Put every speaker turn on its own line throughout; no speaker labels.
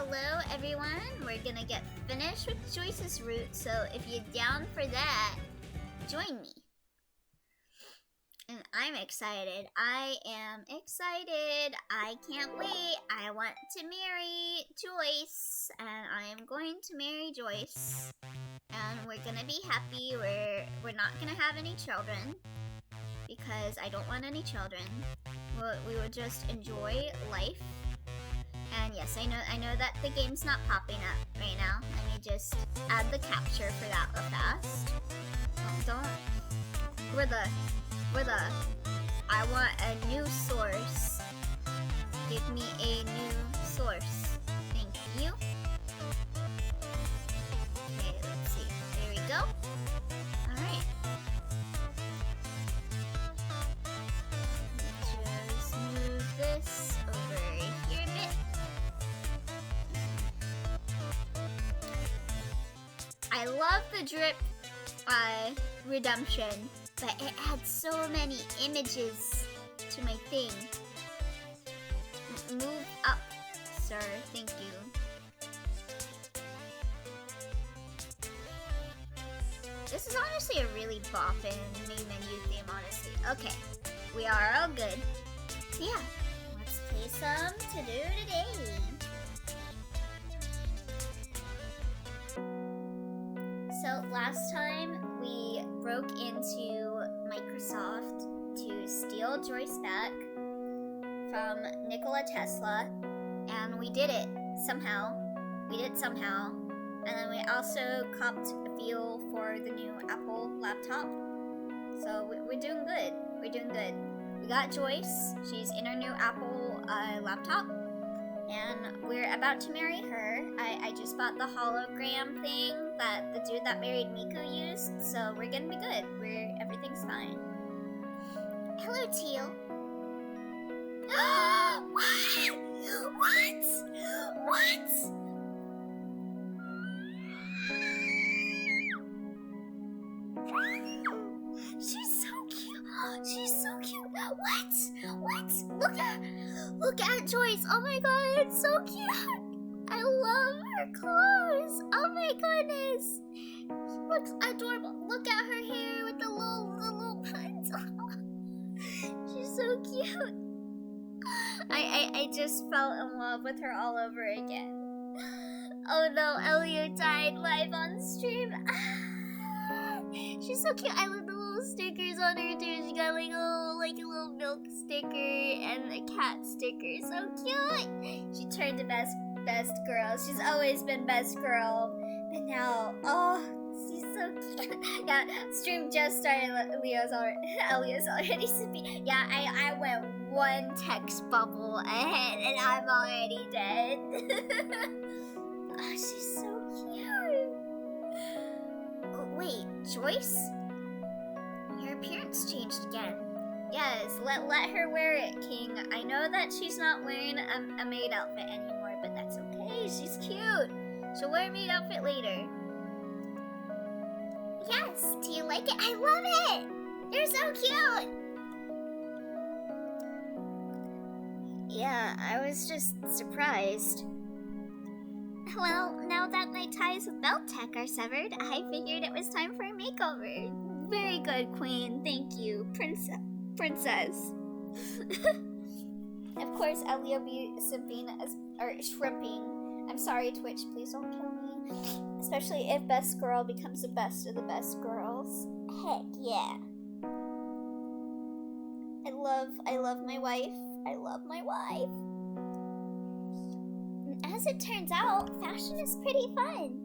hello everyone. We're gonna get finished with Joyce's route, so if you're down for that, join me. And I'm excited. I am excited. I can't wait. I want to marry Joyce, and I am going to marry Joyce. And we're gonna be happy. We're not gonna have any children because I don't want any children. We will just enjoy life. And yes, I know that the game's not popping up right now. Let me just add the capture for that real fast. I want a new source. Give me a new source. Thank you. Okay, let's see. There we go. Alright. Just move this over here a bit. I love the drip redemption, but it adds so many images to my thing. Move up, sir. Thank you. This is honestly a really boffin main menu theme, honestly. Okay, we are all good. So yeah, let's play some TODO today. So last time we broke into Microsoft to steal Joyce back from Nikola Tesla, and we did it somehow. And then we also copped a feel for the new Apple laptop. So we're doing good. We got Joyce. She's in her new Apple laptop. And we're about to marry her. I just bought the hologram thing that the dude that married Miku used, so we're gonna be good. Everything's fine. Hello, Teal. What? She's so cute. What? Look at Joyce. Oh my god, it's so cute. I love her clothes. Oh my goodness. She looks adorable. Look at her hair with the little buns. She's so cute. I just fell in love with her all over again. Oh no, Elio died live on stream. She's so cute. I love the little stickers on her too. She got like a little milk sticker and a cat sticker. So cute. She turned to best girl. She's always been best girl, but now, oh, she's so cute. Yeah, stream just started. Elia's already sleeping. Yeah, I went one text bubble ahead and I'm already dead. Oh, she's so cute. Oh, wait, Joyce? Your appearance changed again. Yes, let her wear it, King. I know that she's not wearing a maid outfit anymore, but that's okay. She's cute. She'll wear a maid outfit later. Yes, do you like it? I love it! You're so cute! Yeah, I was just surprised. Well, now that my ties with Beltech are severed, I figured it was time for a makeover. Very good, Queen. Thank you, Princess. Of course, Elio be shrimping. I'm sorry, Twitch. Please don't kill me. Especially if Best Girl becomes the best of the best girls. Heck yeah. I love my wife. I love my wife. As it turns out, fashion is pretty fun.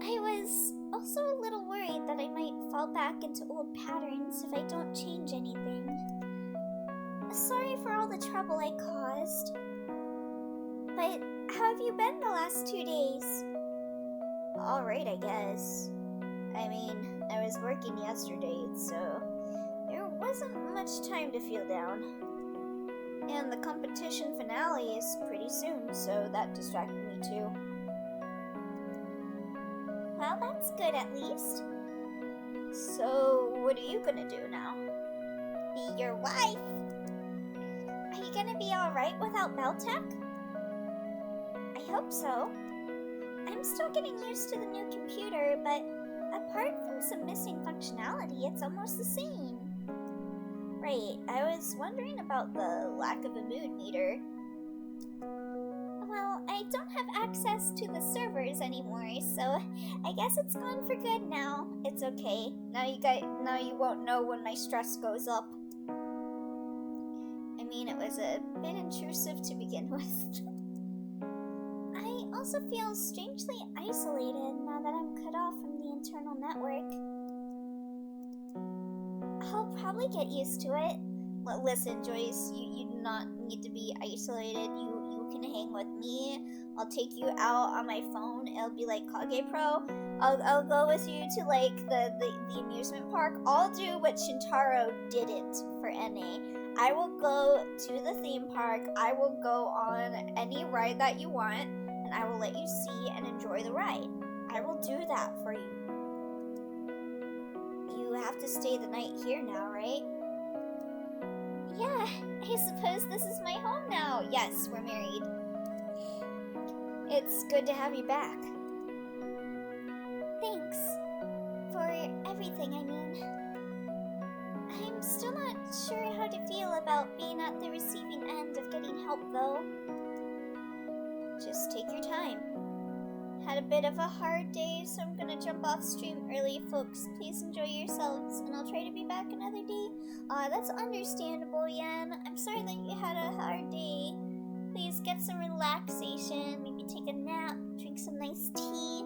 I was also a little worried that I might fall back into old patterns if I don't change anything. Sorry for all the trouble I caused. But how have you been the last 2 days? Alright, I guess. I mean, I was working yesterday, so there wasn't much time to feel down. And the competition finale is pretty soon, so that distracted me too. Well, that's good at least. So, what are you gonna do now? Be your wife? Are you gonna be alright without Beltech? I hope so. I'm still getting used to the new computer, but apart from some missing functionality, it's almost the same. Right, I was wondering about the lack of a mood meter. Well, I don't have access to the servers anymore, so I guess it's gone for good now. It's okay. Now you won't know when my stress goes up. I mean, it was a bit intrusive to begin with. I also feel strangely isolated now that I'm cut off from the internal network. I'll probably get used to it. Listen, Joyce, you do not need to be isolated. You can hang with me. I'll take you out on my phone. It'll be like Kage Pro. I'll go with you to like the amusement park. I'll do what Shintaro didn't for NA. I will go to the theme park. I will go on any ride that you want, and I will let you see and enjoy the ride. I will do that for you. You have to stay the night here now, right? Yeah, I suppose this is my home now. Yes, we're married. It's good to have you back. Thanks. For everything, I mean. I'm still not sure how to feel about being at the receiving end of getting help, though. Just take your time. Had a bit of a hard day, so I'm gonna jump off stream early, folks. Please enjoy yourselves, and I'll try to be back another day. That's understandable, Yan. I'm sorry that you had a hard day. Please get some relaxation, maybe take a nap, drink some nice tea,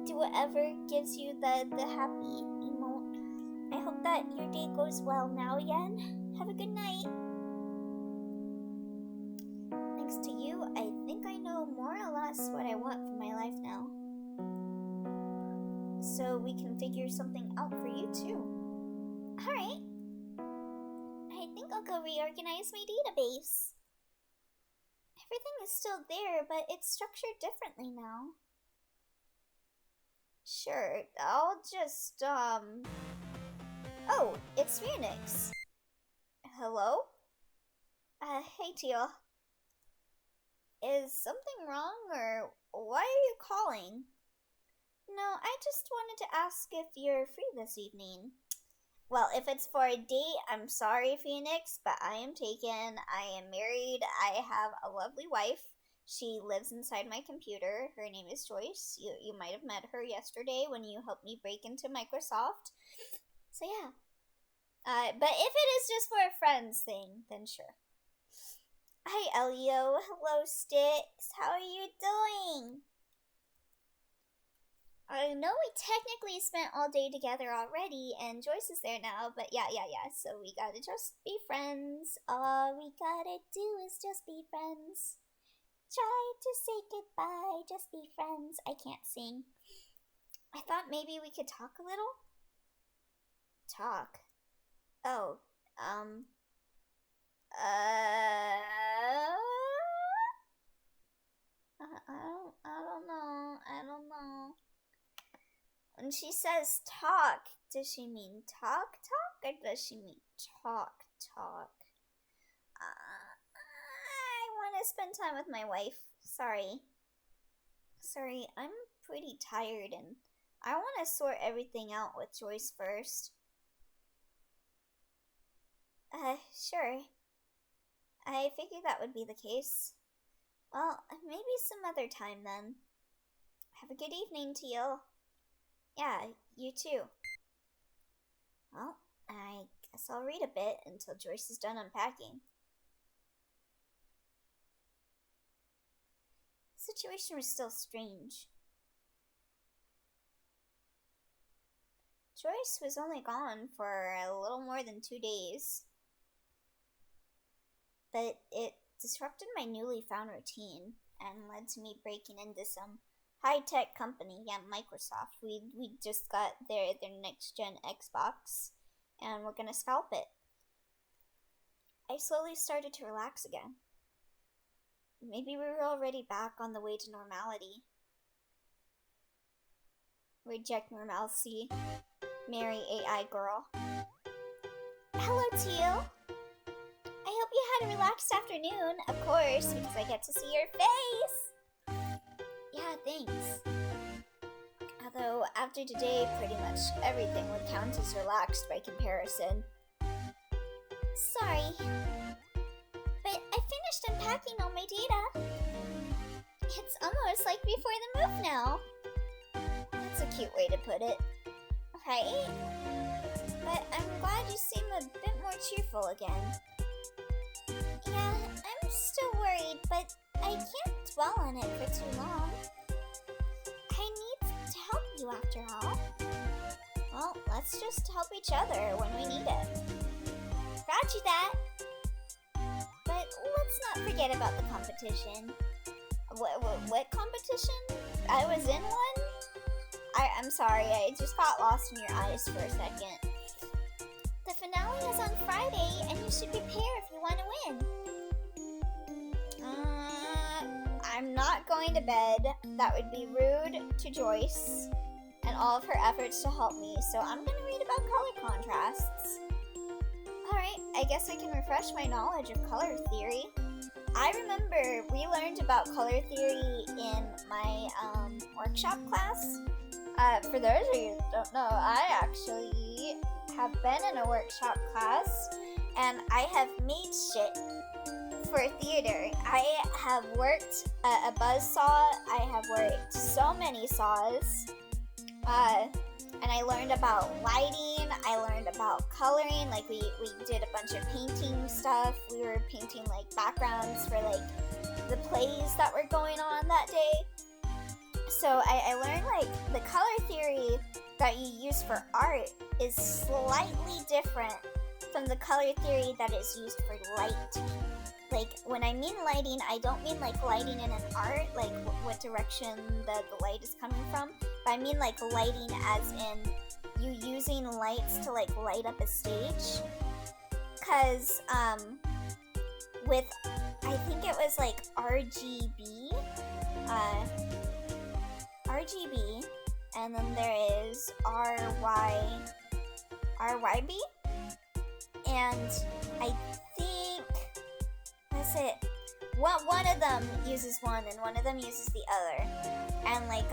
do whatever gives you the happy emote. I hope that your day goes well now, Yan. Have a good night. Thanks to you, I think I know more or less what I want for my life now. So we can figure something out for you too. Alright. I think I'll go reorganize my database. Everything is still there, but it's structured differently now. Sure, I'll just, Oh, it's Phoenix. Hello? Hey, Teal. Is something wrong, or why are you calling? No, I just wanted to ask if you're free this evening. Well, if it's for a date, I'm sorry, Phoenix, but I am taken. I am married. I have a lovely wife. She lives inside my computer. Her name is Joyce. You might have met her yesterday when you helped me break into Microsoft. So yeah. But if it is just for a friends thing, then sure. Hi, Elio. Hello, Sticks. How are you doing? I know we technically spent all day together already, and Joyce is there now, but yeah, so we gotta just be friends. All we gotta do is just be friends. Try to say goodbye, just be friends. I can't sing. I thought maybe we could talk a little? Talk? Oh, I don't know. When she says talk, does she mean talk, or does she mean talk? I want to spend time with my wife. Sorry, I'm pretty tired, and I want to sort everything out with Joyce first. Sure. I figured that would be the case. Well, maybe some other time then. Have a good evening, Teal. Yeah, you too. Well, I guess I'll read a bit until Joyce is done unpacking. The situation was still strange. Joyce was only gone for a little more than 2 days. But it disrupted my newly found routine and led to me breaking into some high-tech company, Microsoft. We just got their next-gen Xbox, and we're gonna scalp it. I slowly started to relax again. Maybe we were already back on the way to normality. Reject normalcy. Marry AI girl. Hello, Teal. I hope you had a relaxed afternoon, of course, because I get to see your face. after today, pretty much everything would count as relaxed by comparison. Sorry, but I finished unpacking all my data. It's almost like before the move now. That's a cute way to put it, right? But I'm glad you seem a bit more cheerful again. Yeah, I'm still worried, but I can't dwell on it for too long. I need to help you after all. Well, let's just help each other when we need it. Roger that! But let's not forget about the competition. What competition? I was in one? I'm sorry, I just got lost in your eyes for a second. The finale is on Friday, and you should prepare if you want to win. I'm not going to bed. That would be rude to Joyce and all of her efforts to help me, so I'm going to read about color contrasts. Alright, I guess I can refresh my knowledge of color theory. I remember we learned about color theory in my workshop class. For those of you that don't know, I actually have been in a workshop class, and I have made shit for theater. I have worked a buzzsaw. I have worked so many saws. And I learned about lighting. I learned about coloring. Like we did a bunch of painting stuff. We were painting like backgrounds for like the plays that were going on that day. So I learned like the color theory that you use for art is slightly different from the color theory that is used for light. Like, when I mean lighting, I don't mean like lighting in an art, like what direction the light is coming from, but I mean like lighting as in you using lights to like light up a stage. Cause with, I think it was like RGB, and then there is RYB, and I think that's it. One of them uses one and one of them uses the other, and like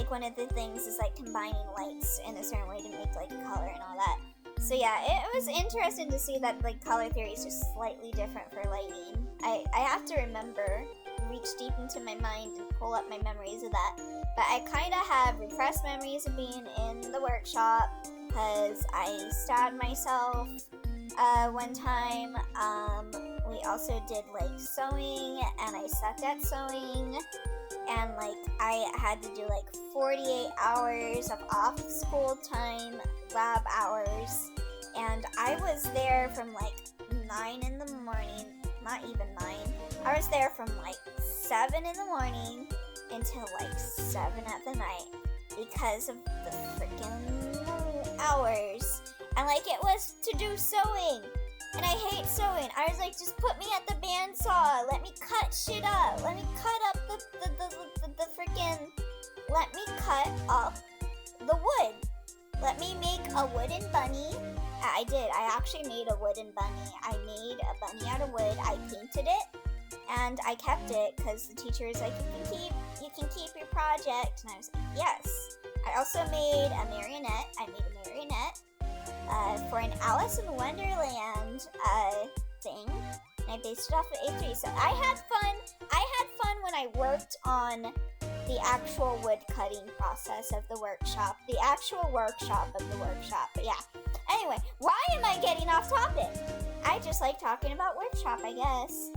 one of the things is like combining lights in a certain way to make like a color and all that. So yeah, it was interesting to see that like color theory is just slightly different for lighting. I have to remember, reach deep into my mind and pull up my memories of that. But I kind of have repressed memories of being in the workshop because I stabbed myself one time. We also did like sewing, and I sucked at sewing, and like I had to do like 48 hours of off-school time, lab hours, and I was there from like 9 in the morning, not even 9, I was there from like 7 in the morning until like 7 at the night because of the freaking hours, and like it was to do sewing. And I hate sewing. I was like, just put me at the bandsaw. Let me cut shit up. Let me cut up the freaking... Let me cut up the wood. Let me make a wooden bunny. I did. I actually made a wooden bunny. I made a bunny out of wood. I painted it. And I kept it because the teacher was like, you can keep your project. And I was like, yes. I also made a marionette. I made a marionette. For an Alice in Wonderland thing, and I based it off of A3. So I had fun when I worked on the actual wood cutting process of the workshop, the actual workshop of the workshop. But yeah. Anyway, why am I getting off topic? I just like talking about workshop, I guess.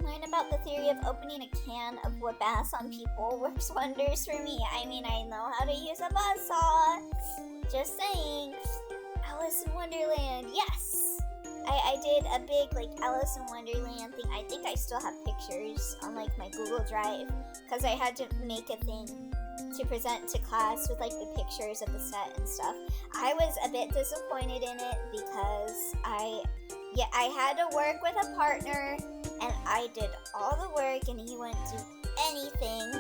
Learn about the theory of opening a can of wood bass on people works wonders for me. I mean, I know how to use a buzzsaw. Just saying. Alice in Wonderland, yes! I did a big like Alice in Wonderland thing. I think I still have pictures on like my Google Drive because I had to make a thing to present to class with like the pictures of the set and stuff. I was a bit disappointed in it because I had to work with a partner and I did all the work and he wouldn't do anything,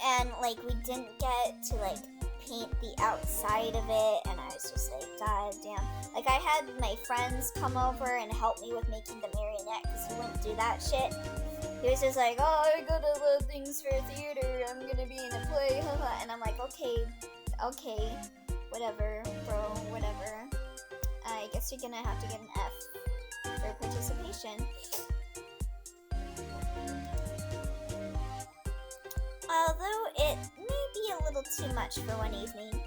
and like we didn't get to like paint the outside of it, and I was just like, god damn. Like, I had my friends come over and help me with making the marionette because he wouldn't do that shit. He was just like, oh, I gotta love things for theater, I'm gonna be in a play, haha. And I'm like, okay, whatever, bro, whatever. I guess you're gonna have to get an F for participation. Although it may be a little too much for one evening.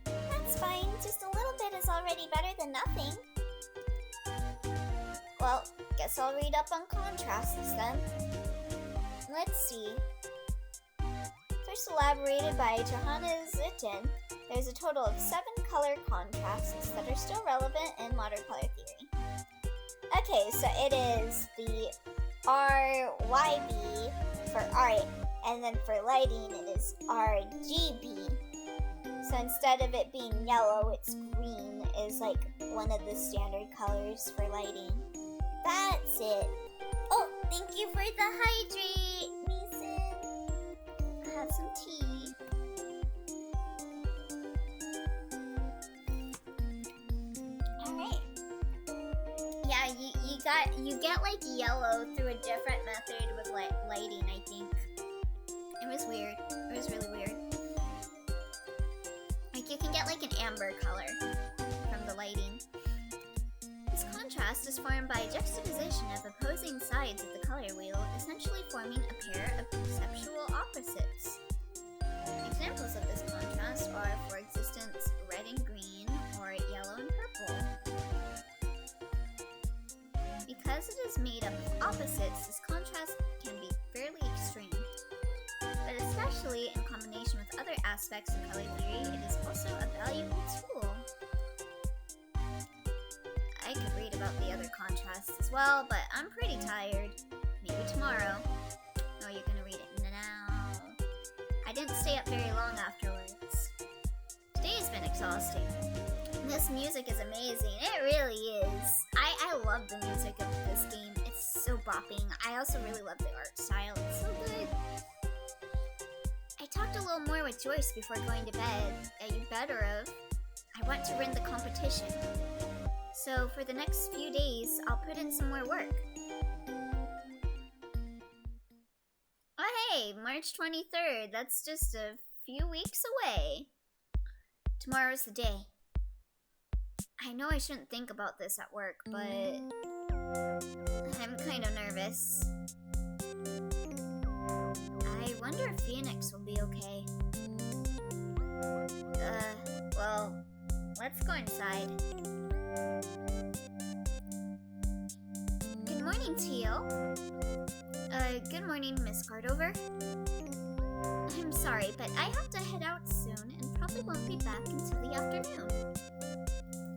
That's fine, just a little bit is already better than nothing. Well, guess I'll read up on contrasts then. Let's see. First elaborated by Johannes Zitten, there's a total of 7 color contrasts that are still relevant in modern color theory. Okay, so it is the RYB for art, and then for lighting it is RGB. So instead of it being yellow, it's green is like one of the standard colors for lighting. That's it. Oh, thank you for the hydrate, Mason. I'll have some tea. Alright. Yeah, you get like yellow through a different method with lighting, I think. It was weird. It was really weird. Like you can get like an amber color from the lighting. This contrast is formed by juxtaposition of opposing sides of the color wheel, essentially forming a pair of perceptual opposites. Examples of this contrast are, for existence, red and green, or yellow and purple. Because it is made up of opposites, this contrast can be fairly extreme. But especially in combination with other aspects of color theory, it is also a valuable tool. I could read about the other contrasts as well, but I'm pretty tired. Maybe tomorrow. Oh, you're gonna read it now. I didn't stay up very long afterwards. Today's been exhausting. This music is amazing. It really is. I love the music of this game. It's so bopping. I also really love the art style. It's so good. I talked a little more with Joyce before going to bed. You better have. I want to win the competition. So for the next few days, I'll put in some more work. Oh hey, March 23rd. That's just a few weeks away. Tomorrow's the day. I know I shouldn't think about this at work, but I'm kind of nervous. I wonder if Phoenix will be okay. Well, let's go inside. Good morning, Teal. Good morning, Miss Cardover. I'm sorry, but I have to head out soon and probably won't be back until the afternoon.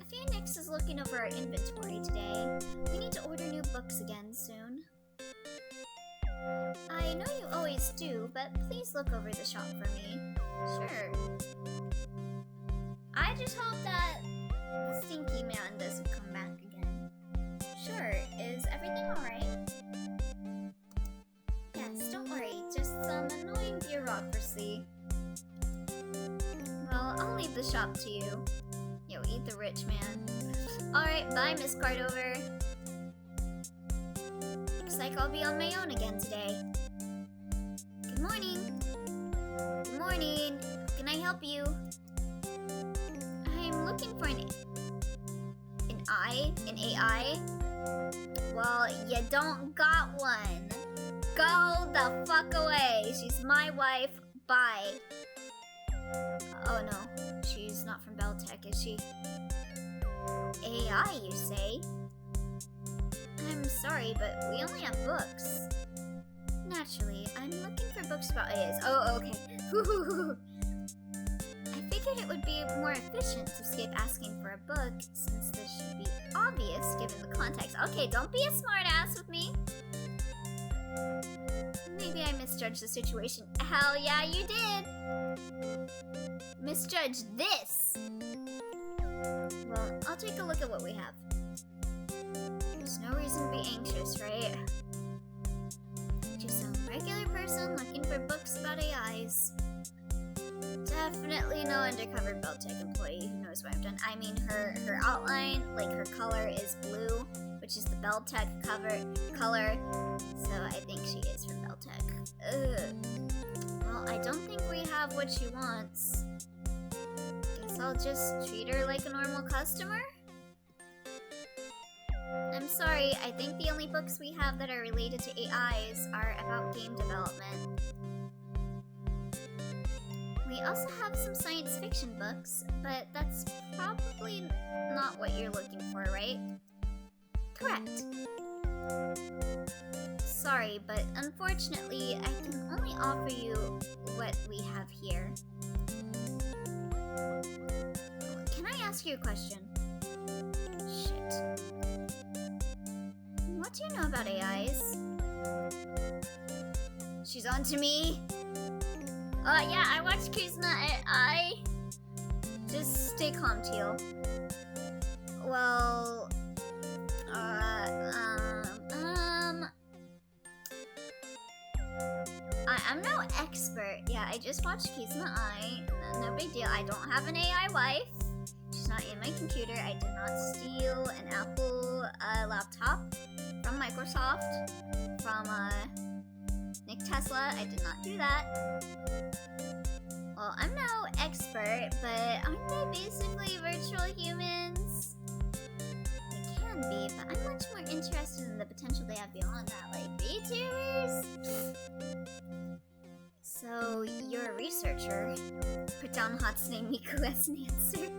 Phoenix is looking over our inventory today. We need to order new books again soon. I know you always do, but please look over the shop for me. Sure. I just hope that the Stinky Man doesn't come back again. Sure, is everything alright? Yes, don't worry, just some annoying bureaucracy. Well, I'll leave the shop to you. Yo, eat the rich man. Alright, bye, Miss Cardover. Looks like I'll be on my own again today. Good morning. Good morning. How can I help you? I'm looking for an AI? Well, you don't got one. Go the fuck away. She's my wife. Bye. Oh no, she's not from Beltech, is she? AI, you say? I'm sorry, but we only have books. Naturally, I'm looking for books about AIs. Oh, okay. I figured it would be more efficient to skip asking for a book, since this should be obvious given the context. Okay, don't be a smartass with me. Maybe I misjudged the situation. Hell yeah, you did! Misjudge this! Well, I'll take a look at what we have. There's no reason to be anxious, right? Just some regular person looking for books about AIs. Definitely no undercover Beltech employee who knows what I've done. I mean, her outline, like her color is blue, which is the Beltec color. So I think she is from Beltec. Well, I don't think we have what she wants. Guess I'll just treat her like a normal customer? I'm sorry, I think the only books we have that are related to AIs are about game development. We also have some science fiction books, but that's probably not what you're looking for, right? Correct. Sorry, but unfortunately, I can only offer you what we have here. Can I ask you a question? Shit. What do you know about AIs? She's on to me. Yeah, I watched Kizuna AI. Just stay calm, Teal. Well, I'm no expert. Yeah, I just watched Kizuna AI. No big deal. I don't have an AI wife. She's not in my computer. I did not steal an Apple laptop from Microsoft, from Nick Tesla. I did not do that. Well, I'm no expert, but aren't they basically virtual humans? They can be, but I'm much more interested in the potential they have beyond that, like VTubers. So, you're a researcher. Put down Hatsune Miku as an answer.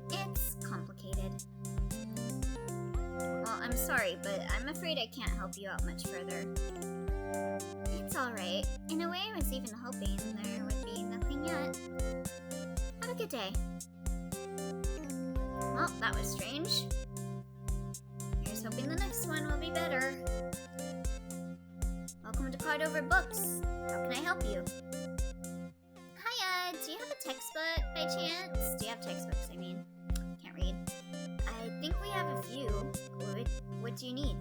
It's complicated. Well, I'm sorry, but I'm afraid I can't help you out much further. It's alright. In a way, I was even hoping there would be nothing yet. Have a good day. Well, that was strange. Here's hoping the next one will be better. Welcome to Card Over Books. How can I help you? Hiya, do you have a textbook by chance? Do you have textbooks, I mean? Can't read. I think we have a few. What do you need?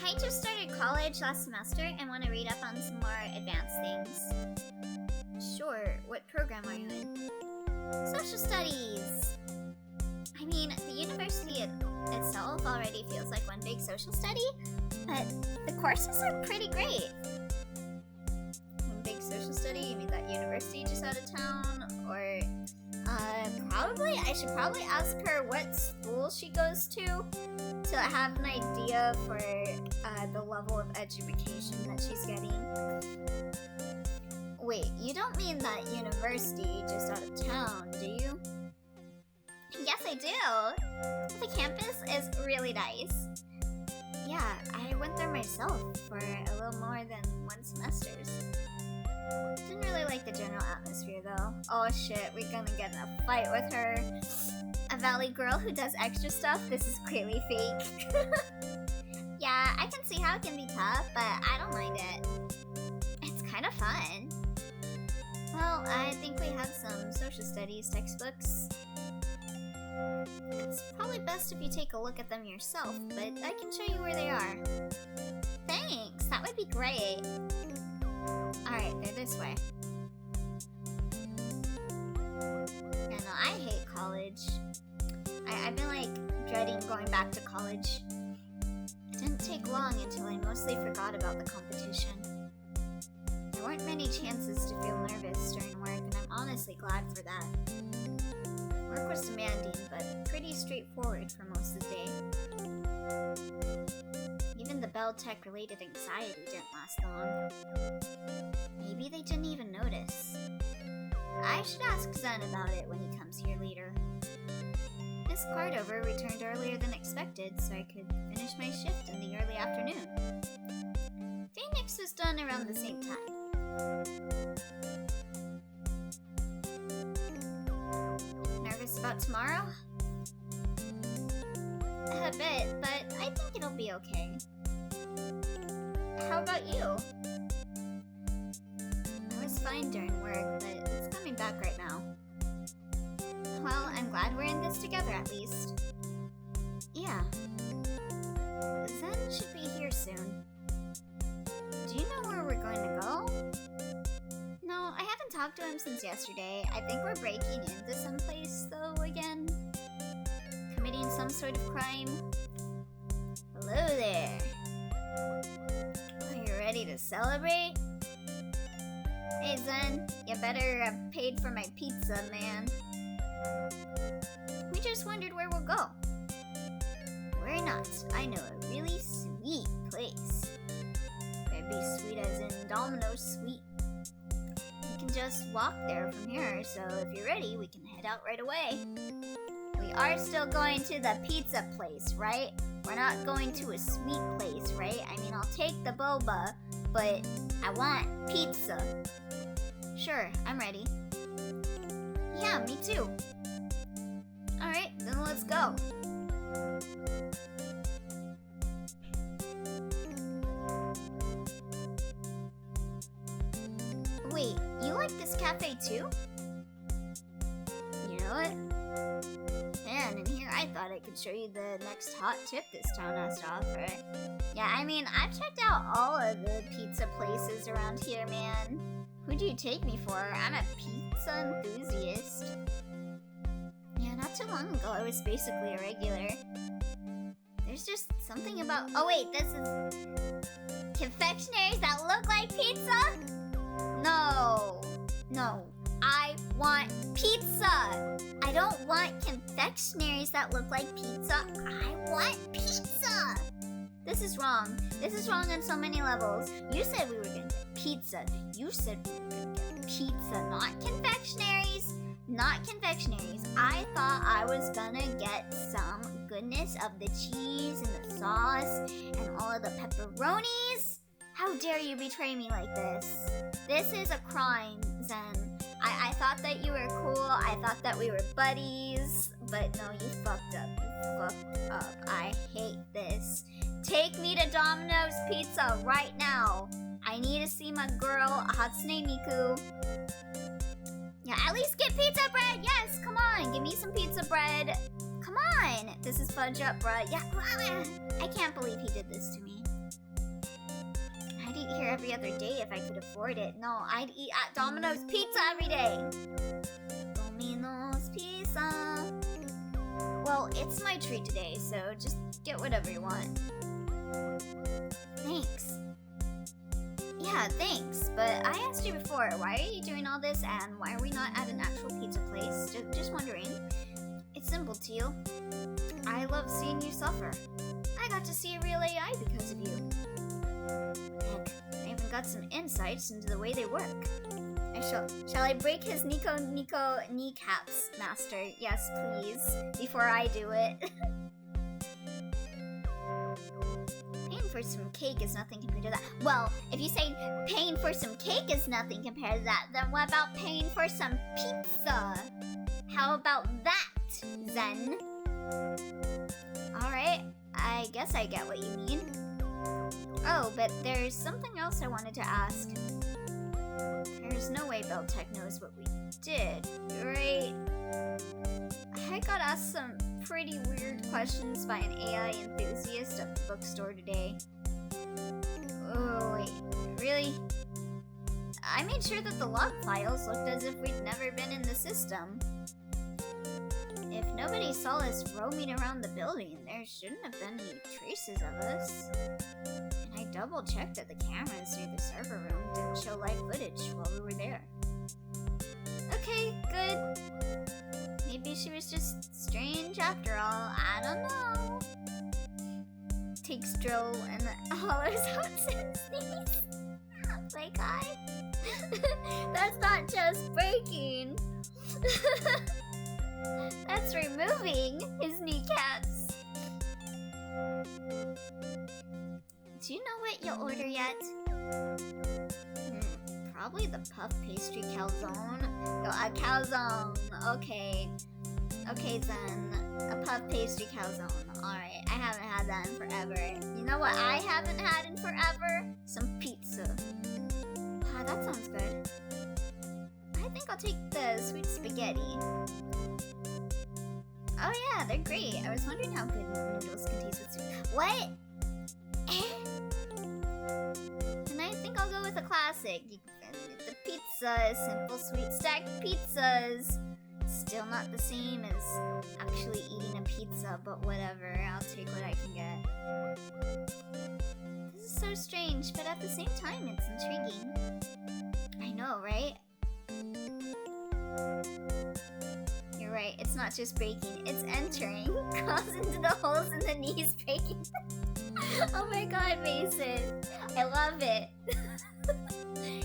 I just started college last semester and want to read up on some more advanced things. Sure, what program are you in? Social studies! I mean, the university itself already feels like one big social study, but the courses are pretty great. One big social study? You mean that university just out of town? Or, I should probably ask her what school she goes to have an idea for the level of education that she's getting. Wait, you don't mean that university just out of town, do you? Yes, I do! The campus is really nice. Yeah, I went there myself for a little more than 1 semester. Didn't really like the general atmosphere though. Oh shit, we're gonna get in a fight with her. A valley girl who does extra stuff? This is clearly fake. Yeah, I can see how it can be tough, but I don't mind it. It's kind of fun. Well, I think we have some social studies textbooks. It's probably best if you take a look at them yourself, but I can show you where they are. Thanks, that would be great. Alright, they're this way. Yeah, no, I hate college. I've been like dreading going back to college. It didn't take long until I mostly forgot about the competition. There weren't many chances to feel nervous during work, and I'm honestly glad for that. Work was demanding, but pretty straightforward for most of the day. Even the Beltec related anxiety didn't last long. Maybe they didn't even notice. I should ask Zen about it when he comes here later. Miss Cardover returned earlier than expected, so I could finish my shift in the early afternoon. Phoenix was done around the same time. Nervous about tomorrow? A bit, but I think it'll be okay. How about you? I was fine during work, but it's coming back right now. Well, I'm glad we're in this together at least. Yeah. Zen should be here soon. Do you know where we're going to go? No, I haven't talked to him since yesterday. I think we're breaking into someplace, though, again. some sort of crime. Hello there. Are you ready to celebrate? Hey Zen, you better have paid for my pizza, man. We just wondered where we'll go. Worry not, I know a really sweet place. It'd be sweet as in Domino's sweet. We can just walk there from here, so if you're ready, we can head out right away. We are still going to the pizza place, right? We're not going to a sweet place, right? I mean, I'll take the boba, but I want pizza. Sure, I'm ready. Yeah, me too. Alright, then let's go. Wait, you like this cafe too? You know what? Man, in here I thought I could show you the next hot tip this town has to offer. Yeah, I mean, I've checked out all of the pizza places around here, man. Who do you take me for? I'm a pizza enthusiast. Yeah, not too long ago I was basically a regular. There's just something about... Oh wait, this is... confectionaries that look like pizza? No. No. I want pizza! I don't want confectionaries that look like pizza. I want pizza! This is wrong. This is wrong on so many levels. You said we were gonna get pizza. You said we were gonna get pizza, not confectionaries. Not confectionaries. I thought I was gonna get some goodness of the cheese and the sauce and all of the pepperonis. How dare you betray me like this? This is a crime, Zen. I thought that you were cool. I thought that we were buddies. But no, you fucked up. You fucked up. I hate this. Take me to Domino's Pizza right now. I need to see my girl, Hatsune Miku. Yeah, at least get pizza bread. Yes, come on. Give me some pizza bread. Come on. This is fudge up, bruh. Yeah, I can't believe he did this to me. I'd eat here every other day if I could afford it. No, I'd eat at Domino's Pizza every day. Domino's Pizza. Well, it's my treat today, so just get whatever you want. Thanks. Yeah, thanks. But I asked you before, why are you doing all this and why are we not at an actual pizza place? Just wondering. It's simple, Teal. I love seeing you suffer. I got to see a real AI because of you. Heck, I even got some insights into the way they work. Shall I break his Nico kneecaps, Master? Yes, please. Before I do it. Paying for some cake is nothing compared to that. Well, if you say paying for some cake is nothing compared to that, then what about paying for some pizza? How about that, Zen? Alright, I guess I get what you mean. Oh, but there's something else I wanted to ask. There's no way Beltech knows what we did, right? I got asked some pretty weird questions by an AI enthusiast at the bookstore today. Oh, wait, really? I made sure that the log files looked as if we'd never been in the system. If nobody saw us roaming around the building, there shouldn't have been any traces of us. And I double-checked that the cameras near the server room didn't show live footage while we were there. Okay, good. Maybe she was just strange after all, I don't know. Takes drill and hollows out and sneeze. Oh my god. That's not just breaking. That's removing his kneecaps. Do you know what you'll order yet? Probably the puff pastry calzone. A calzone. Okay. Okay, Zen. A puff pastry calzone. Alright, I haven't had that in forever. You know what I haven't had in forever? Some pizza. Ah, that sounds good. I think I'll take the sweet spaghetti. Oh yeah, they're great. I was wondering how good noodles can taste with soup. What? And I think I'll go with a classic. The pizza, simple sweet stacked pizzas. Still not the same as actually eating a pizza, but whatever, I'll take what I can get. This is so strange, but at the same time, it's intriguing. I know, right? You're right, it's not just breaking, it's entering. Crawls into the holes in the knees, breaking. Oh my god, Mason. I love it.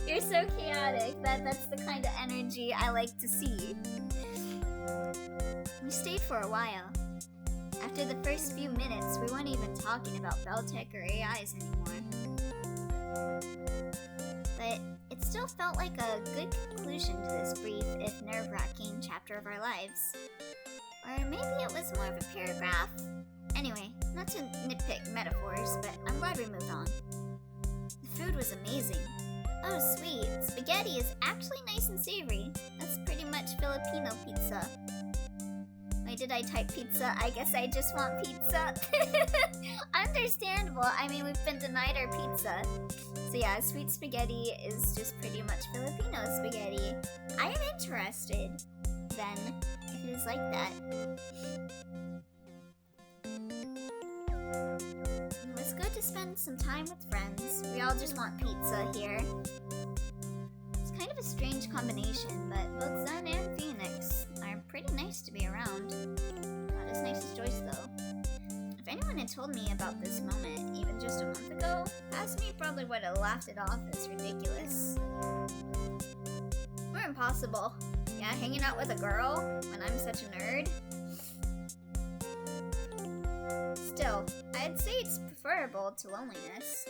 You're so chaotic. That's the kind of energy I like to see. We stayed for a while. After the first few minutes, we weren't even talking about Beltech or AIs anymore. But it still felt like a good conclusion to this brief, if nerve-wracking, chapter of our lives. Or maybe it was more of a paragraph. Anyway, not to nitpick metaphors, but I'm glad we moved on. The food was amazing. Oh sweet, spaghetti is actually nice and savory. That's pretty much Filipino pizza. Why did I type pizza? I guess I just want pizza. Understandable, I mean we've been denied our pizza. So yeah, sweet spaghetti is just pretty much Filipino spaghetti. I am interested, then, if it is like that. It was good to spend some time with friends. We all just want pizza here. It's kind of a strange combination, but both Zen and Phoenix are pretty nice to be around. Not as nice as Joyce, though. If anyone had told me about this moment even just a month ago, past me probably would have laughed it off as ridiculous. Or impossible. Yeah, hanging out with a girl when I'm such a nerd. Still, I'd say it's preferable to loneliness.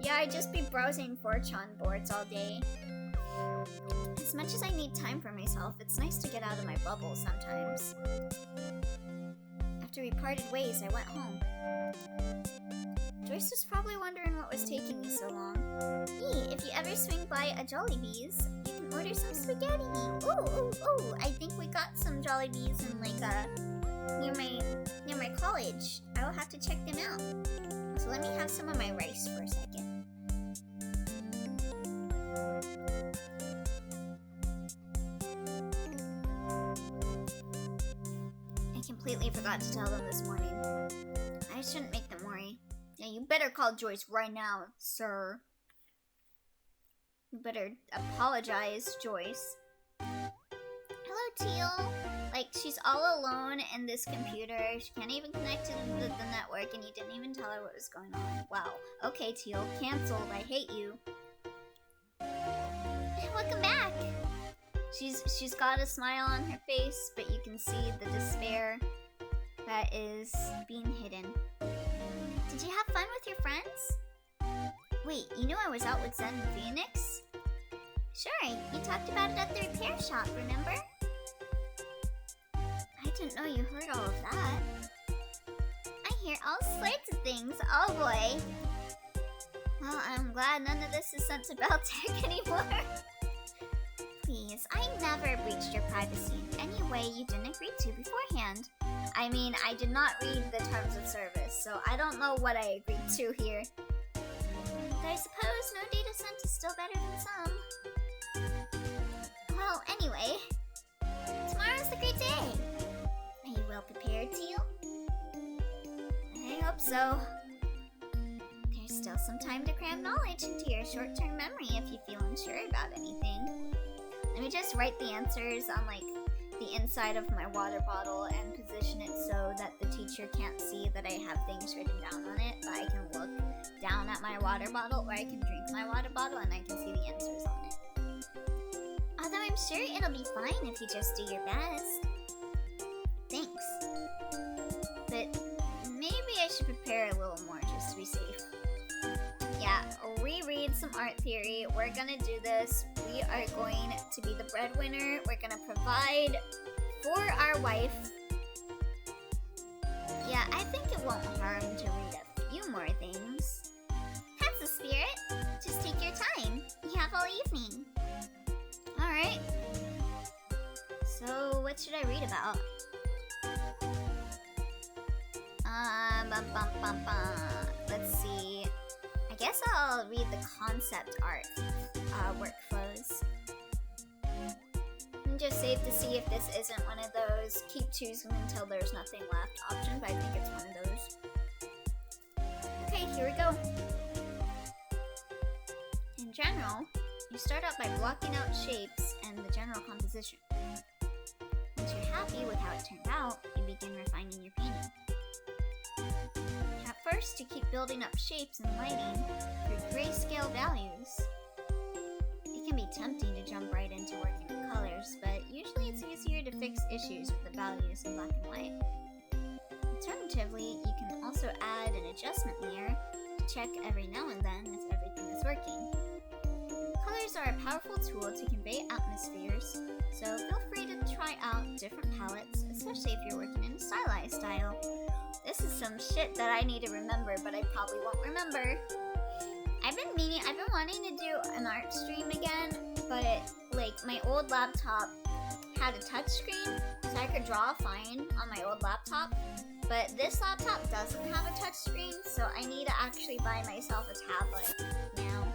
Yeah, I'd just be browsing 4chan boards all day. As much as I need time for myself, it's nice to get out of my bubble sometimes. After we parted ways, I went home. Joyce was probably wondering what was taking me so long. Hey, if you ever swing by a Jollibee's, you can order some spaghetti. Ooh, I think we got some Jollibee's in near my college. I will have to check them out. So let me have some of my rice for a second. I completely forgot to tell them this morning. I shouldn't make them worry. Yeah, you better call Joyce right now, sir. You better apologize, Joyce. Hello, Teal. Like, she's all alone in this computer. She can't even connect to the network, and you didn't even tell her what was going on. Wow. Okay, Teal. Cancelled. I hate you. Welcome back. She's got a smile on her face, but you can see the despair that is being hidden. Did you have fun with your friends? Wait, you knew I was out with Zen and Phoenix? Sure, you talked about it at the repair shop, remember? I didn't know you heard all of that. I hear all sorts of things, oh boy. Well, I'm glad none of this is sent to Beltech anymore. Please, I never breached your privacy in any way you didn't agree to beforehand. I mean, I did not read the terms of service, so I don't know what I agreed to here. But I suppose no data sent is still better than some. Well, anyway, tomorrow's the great day. Are you well prepared, Teal? I hope so. There's still some time to cram knowledge into your short-term memory if you feel unsure about anything. Let me just write the answers on, like, the inside of my water bottle and position it so that the teacher can't see that I have things written down on it, but I can look down at my water bottle, or I can drink my water bottle and I can see the answers on it. Although I'm sure it'll be fine if you just do your best. Thanks. But maybe I should prepare a little more just to be safe. Yeah, reread some art theory. We're gonna do this. We are going to be the breadwinner. We're gonna provide for our wife. Yeah, I think it won't harm to read a few more things. That's the spirit. Just take your time. You have all evening. Alright. So, what should I read about? Let's see. I guess I'll read the concept art workflows. I'm just safe to see if this isn't one of those keep choosing until there's nothing left option, but I think it's one of those. Okay, here we go. In general, you start out by blocking out shapes and the general composition. Once you're happy with how it turned out, you begin refining your painting. At first, you keep building up shapes and lighting through grayscale values. It can be tempting to jump right into working with colors, but usually it's easier to fix issues with the values in black and white. Alternatively, you can also add an adjustment layer to check every now and then if everything is working. Colors are a powerful tool to convey atmospheres, so feel free to try out different palettes, especially if you're working in a stylized style. This is some shit that I need to remember, but I probably won't remember. I've been wanting to do an art stream again, but like my old laptop had a touch screen, so I could draw fine on my old laptop. But this laptop doesn't have a touch screen, so I need to actually buy myself a tablet now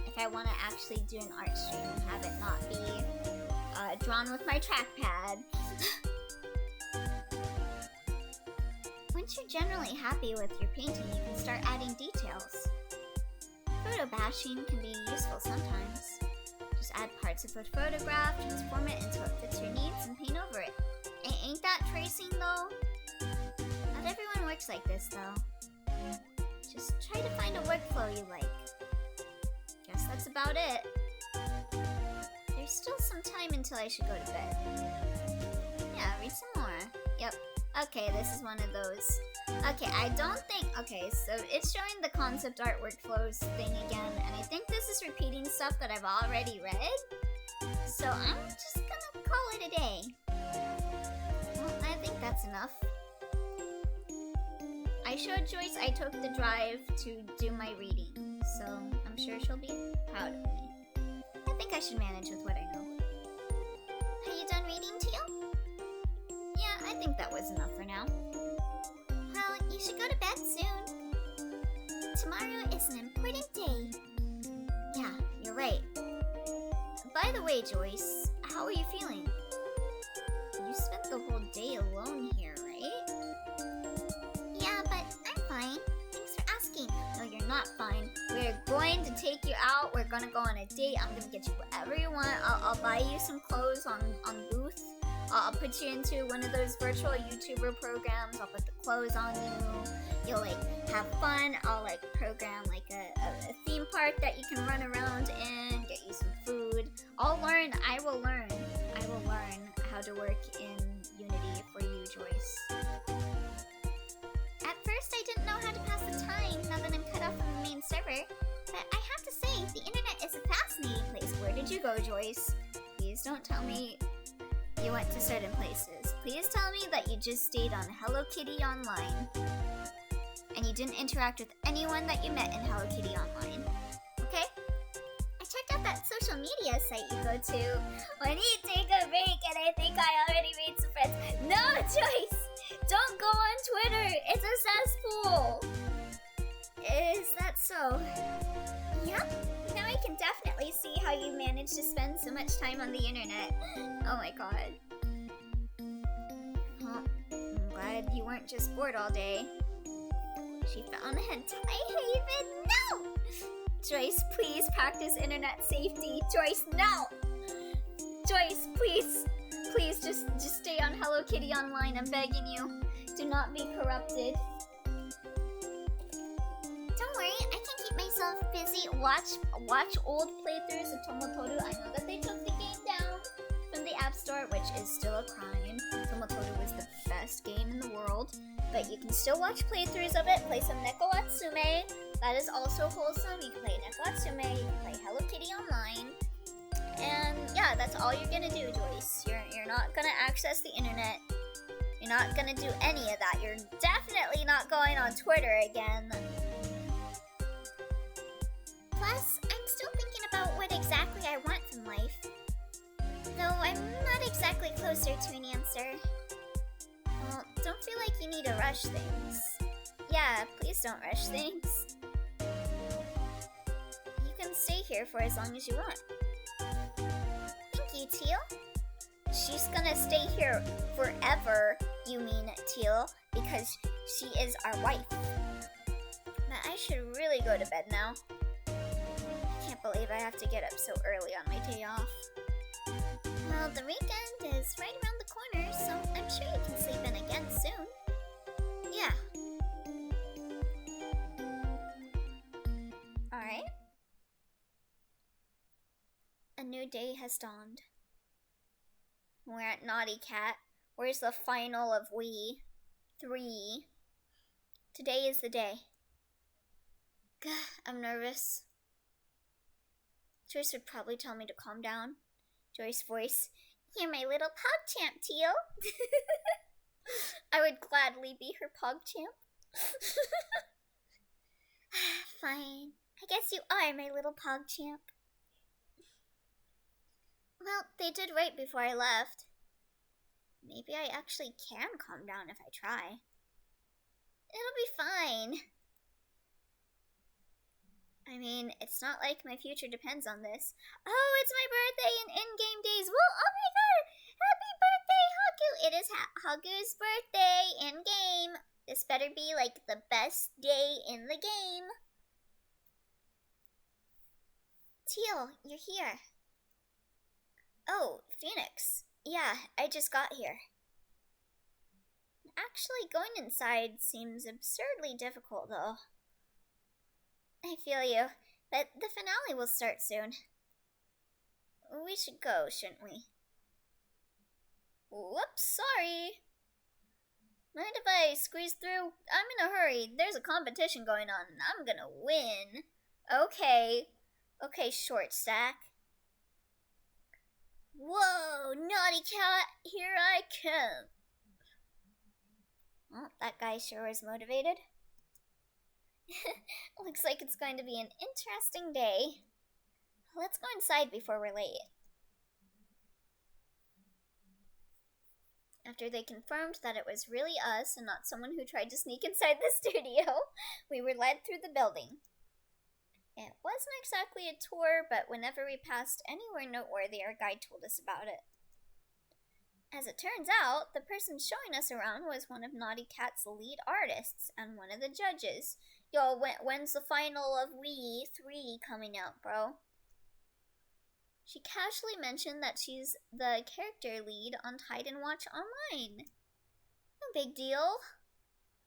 if I want to actually do an art stream and have it not be drawn with my trackpad. Once you're generally happy with your painting, you can start adding details. Photo bashing can be useful sometimes. Just add parts of a photograph, transform it into what fits your needs, and paint over it. Ain't that tracing though? Not everyone works like this though. Just try to find a workflow you like. Guess that's about it. There's still some time until I should go to bed. Yeah, read some more. Yep. Okay, this is one of those. Okay, I don't think... Okay, so it's showing the concept art workflows thing again, and I think this is repeating stuff that I've already read. So I'm just gonna call it a day. Well, I think that's enough. I showed Joyce I took the drive to do my reading, so I'm sure she'll be proud of me. I think I should manage with what I know. Are you done reading, Teal? Yeah, I think that was enough for now. Well, you should go to bed soon. Tomorrow is an important day. Yeah, you're right. By the way, Joyce, how are you feeling? You spent the whole day alone here, right? Yeah, but I'm fine. Thanks for asking. No, you're not fine. We're going to take you out. We're gonna go on a date. I'm gonna get you whatever you want. I'll buy you some clothes on Booth. I'll put you into one of those virtual YouTuber programs. I'll put the clothes on you. You'll like have fun. I'll like program like a theme park that you can run around in. Get you some food. I will learn how to work in Unity for you, Joyce. At first, I didn't know how to pass the time now that I'm cut off from the main server. But I have to say, the internet is a fascinating place. Where did you go, Joyce? Please don't tell me you went to certain places. Please tell me that you just stayed on Hello Kitty Online. And you didn't interact with anyone that you met in Hello Kitty Online. Okay? I checked out that social media site you go to. When you take a break and I think I already made some friends. No, Joyce! Don't go on Twitter! It's a cesspool! Is that so? Yep. Now I can definitely see how you managed to spend so much time on the internet. Oh my god. Well, I'm glad you weren't just bored all day. She found hentai haven. No! Joyce, please practice internet safety. Joyce, no! Joyce, please. Please just stay on Hello Kitty Online. I'm begging you. Do not be corrupted. Don't worry, I can keep myself busy. Watch old playthroughs of TODO. I know that they took the game down from the App Store, which is still a crime. TODO was the best game in the world. But you can still watch playthroughs of it. Play some Neko Atsume. That is also wholesome. You can play Neko Atsume. You can play Hello Kitty Online. And yeah, that's all you're gonna do, Joyce. You're not gonna access the internet. You're not gonna do any of that. You're definitely not going on Twitter again. Plus, I'm still thinking about what exactly I want from life. Though I'm not exactly closer to an answer. Well, don't feel like you need to rush things. Yeah, please don't rush things. You can stay here for as long as you want. Thank you, Teal. She's gonna stay here forever, you mean, Teal, because she is our wife. But I should really go to bed now. I can't believe I have to get up so early on my day off. Well, the weekend is right around the corner, so I'm sure you can sleep in again soon. Yeah. Alright. A new day has dawned. We're at Naughty Cat. Where's the final of We 3? Today is the day. Gah, I'm nervous. Joyce would probably tell me to calm down. Joyce's voice. You're my little PogChamp, Teal. I would gladly be her PogChamp. Fine. I guess you are my little PogChamp. Well, they did right before I left. Maybe I actually can calm down if I try. It'll be fine. I mean, it's not like my future depends on this. Oh, it's my birthday in in-game days. Well, oh my god! Happy birthday, Haku! It is Haku's birthday in-game. This better be like the best day in the game. Teal, you're here. Oh, Phoenix. Yeah, I just got here. Actually, going inside seems absurdly difficult, though. I feel you, but the finale will start soon. We should go, shouldn't we? Whoops, sorry. Mind if I squeeze through? I'm in a hurry. There's a competition going on, and I'm gonna win. Okay, short stack. Whoa, Naughty Cat, here I come. Well, that guy sure is motivated. Looks like it's going to be an interesting day. Let's go inside before we're late. After they confirmed that it was really us and not someone who tried to sneak inside the studio, we were led through the building. It wasn't exactly a tour, but whenever we passed anywhere noteworthy, our guide told us about it. As it turns out, the person showing us around was one of Naughty Cat's lead artists and one of the judges. Yo, when's the final of We 3 coming out, bro? She casually mentioned that she's the character lead on Hide and Watch Online. No big deal.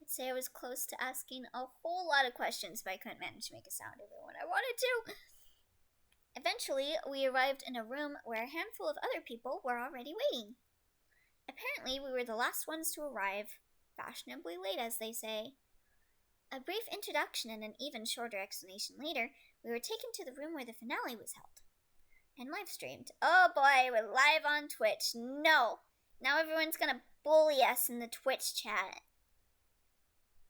I'd say I was close to asking a whole lot of questions, but I couldn't manage to make a sound of it when I wanted to. Eventually, we arrived in a room where a handful of other people were already waiting. Apparently, we were the last ones to arrive, fashionably late, as they say. A brief introduction and an even shorter explanation later, we were taken to the room where the finale was held. And live streamed. Oh boy, we're live on Twitch. No! Now everyone's gonna bully us in the Twitch chat.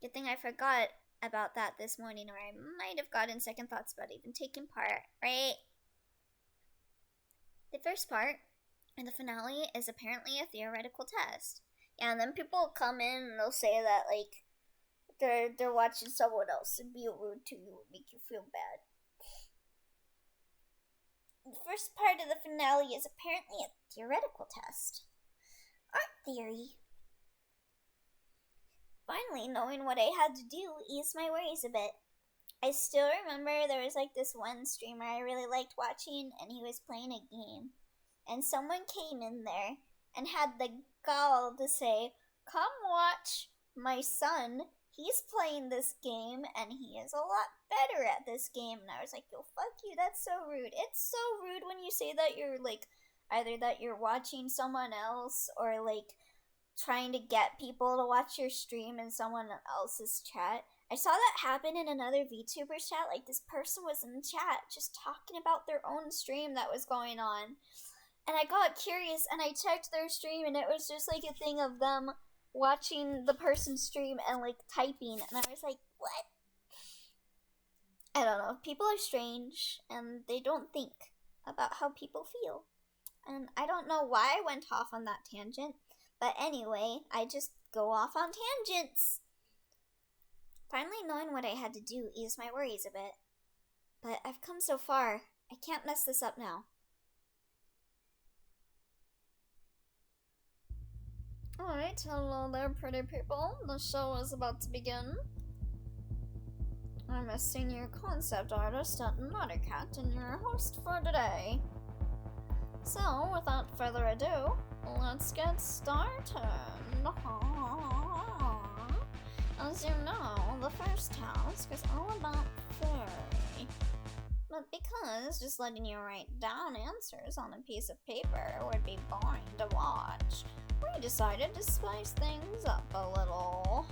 Good thing I forgot about that this morning, or I might have gotten second thoughts about even taking part, right? The first part, and the finale, is apparently a theoretical test. Yeah, and then people come in and they'll say that, like, they're watching someone else and be rude to you and make you feel bad. The first part of the finale is apparently a theoretical test. Art theory. Finally, knowing what I had to do eased my worries a bit. I still remember there was like this one streamer I really liked watching, and he was playing a game. And someone came in there and had the gall to say, "Come watch my son. He's playing this game and he is a lot better at this game." And I was like, yo, fuck you, that's so rude. It's so rude when you say that you're like, either that you're watching someone else or like trying to get people to watch your stream in someone else's chat. I saw that happen in another VTuber's chat. Like, this person was in the chat just talking about their own stream that was going on. And I got curious and I checked their stream and it was just like a thing of them watching the person's stream and like typing, and I was like, what? I don't know. People are strange and they don't think about how people feel. And I don't know why I went off on that tangent, but anyway, I just go off on tangents. Finally knowing what I had to do eased my worries a bit. But I've come so far, I can't mess this up now. Alright, hello there, pretty people. The show is about to begin. I'm a senior concept artist at Nuttercat and your host for today. So, without further ado, let's get started. As you know, the first task is all about theory. But because just letting you write down answers on a piece of paper would be boring to watch, we decided to spice things up a little.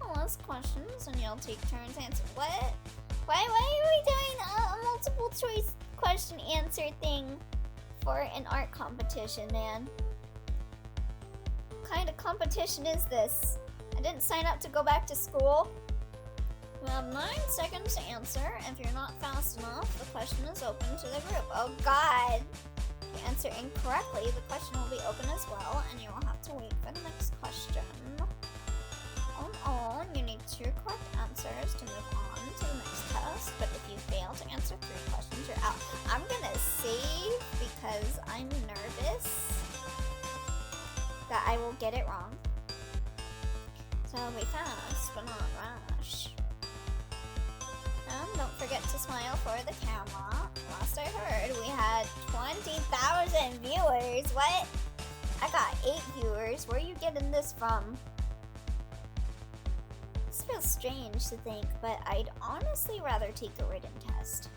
I'll ask questions and you'll take turns answering. What? Why are we doing a multiple choice question answer thing for an art competition, man? What kind of competition is this? I didn't sign up to go back to school. We have 9 seconds to answer. If you're not fast enough, the question is open to the group. Oh god! If you answer incorrectly, the question will be open as well, and you will have to wait for the next question. On all, you need 2 correct answers to move on to the next test, but if you fail to answer 3 questions, you're out. I'm gonna save because I'm nervous that I will get it wrong. So be fast, but not rush. And don't forget to smile for the camera. Last I heard, we had 20,000 viewers. What? I got 8 viewers. Where are you getting this from? This feels strange to think, but I'd honestly rather take a written test.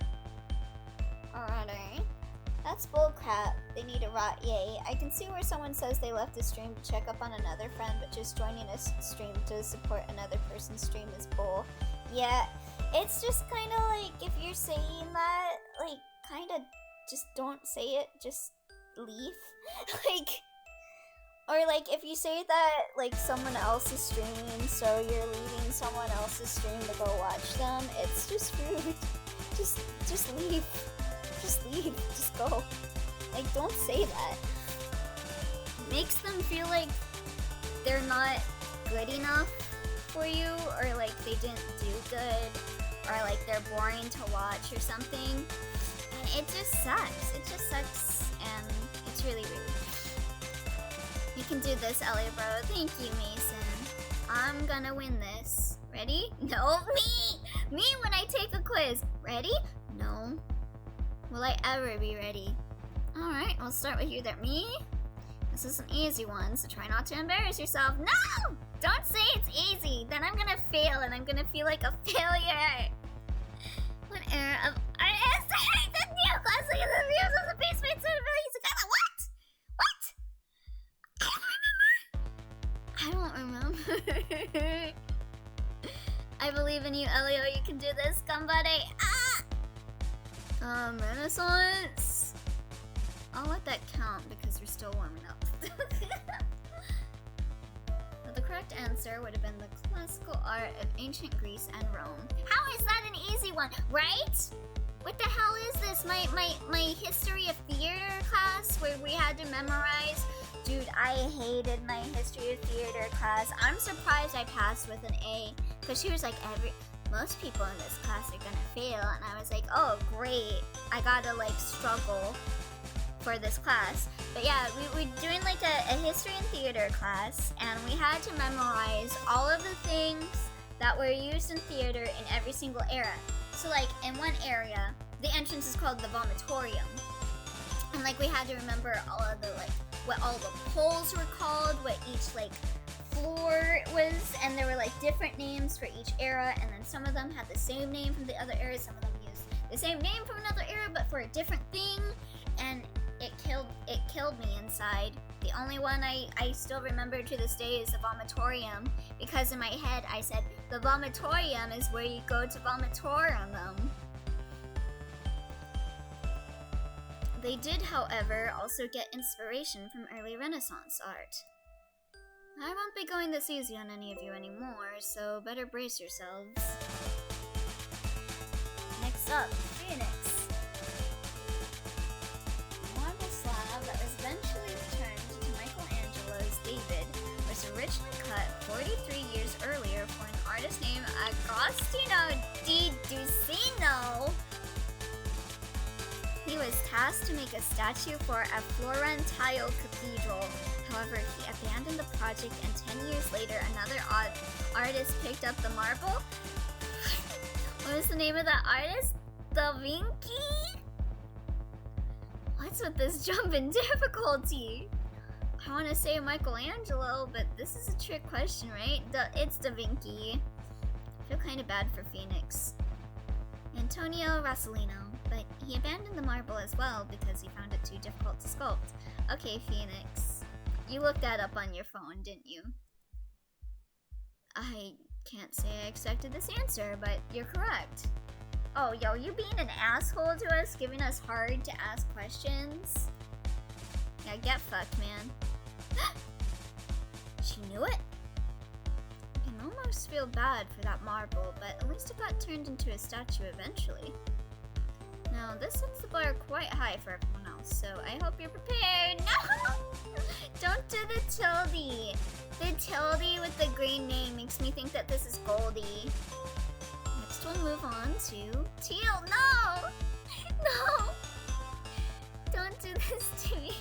Alrighty. That's bullcrap. They need a rot yay. I can see where someone says they left the stream to check up on another friend, but just joining a stream to support another person's stream is bull. Yeah, it's just kind of like if you're saying that, like, kind of just don't say it, just leave. Or like if you say that like someone else is streaming, so you're leaving someone else's stream to go watch them, it's just rude. Just leave. Just leave. Just go. Like, don't say that. It makes them feel like they're not good enough for you, or like they didn't do good, or like they're boring to watch or something. And it just sucks. It just sucks, and it's really rude. You can do this, Ellie, bro. Thank you, Mason. I'm gonna win this. Ready? No, me! Me when I take a quiz. Ready? No. Will I ever be ready? Alright, we'll start with you there. Me? This is an easy one, so try not to embarrass yourself. No! Don't say it's easy! Then I'm gonna fail and I'm gonna feel like a failure! What era of art is the new classic of the views of the basement to the What? I don't remember. I believe in you, Elio. You can do this. Come, buddy. Renaissance. I'll let that count because we're still warming up. But the correct answer would have been the classical art of ancient Greece and Rome. How is that an easy one, right? What the hell is this? My history of theater class where we had to memorize. Dude, I hated my history of theater class. I'm surprised I passed with an A, because she was like, most people in this class are gonna fail, and I was like, oh great, I gotta like struggle for this class. But yeah, we were doing like a history and theater class, and we had to memorize all of the things that were used in theater in every single era. So like in one area, the entrance is called the vomitorium, and like we had to remember all of the like what all the poles were called, what each like floor was, and there were like different names for each era, and then some of them had the same name from the other era, some of them used the same name from another era but for a different thing, and it killed me inside. The only one I still remember to this day is the vomitorium, because in my head I said the vomitorium is where you go to vomitorium them. They did, however, also get inspiration from early Renaissance art. I won't be going this easy on any of you anymore, so better brace yourselves. Next up, Phoenix. The marble slab that was eventually turned into Michelangelo's David was originally cut 43 years earlier for an artist named Agostino di Ducino. He was was tasked to make a statue for a Florentine cathedral. However, he abandoned the project, and 10 years later, another artist picked up the marble. What was the name of that artist? Da Vinci? What's with this jump in difficulty? I want to say Michelangelo, but this is a trick question, right? It's Da Vinci. I feel kind of bad for Phoenix. Antonio Rossellino, but he abandoned the marble as well because he found it too difficult to sculpt. Okay, Phoenix. You looked that up on your phone, didn't you? I can't say I expected this answer, but you're correct. Oh, yo, you being an asshole to us, giving us hard to ask questions? Yeah, get fucked, man. She knew it? I can almost feel bad for that marble, but at least it got turned into a statue eventually. Now, this sets the bar quite high for everyone else, so I hope you're prepared. No! Don't do the tilde. The tilde with the green name makes me think that this is Goldie. Next we'll move on to Teal. No! No! Don't do this to me.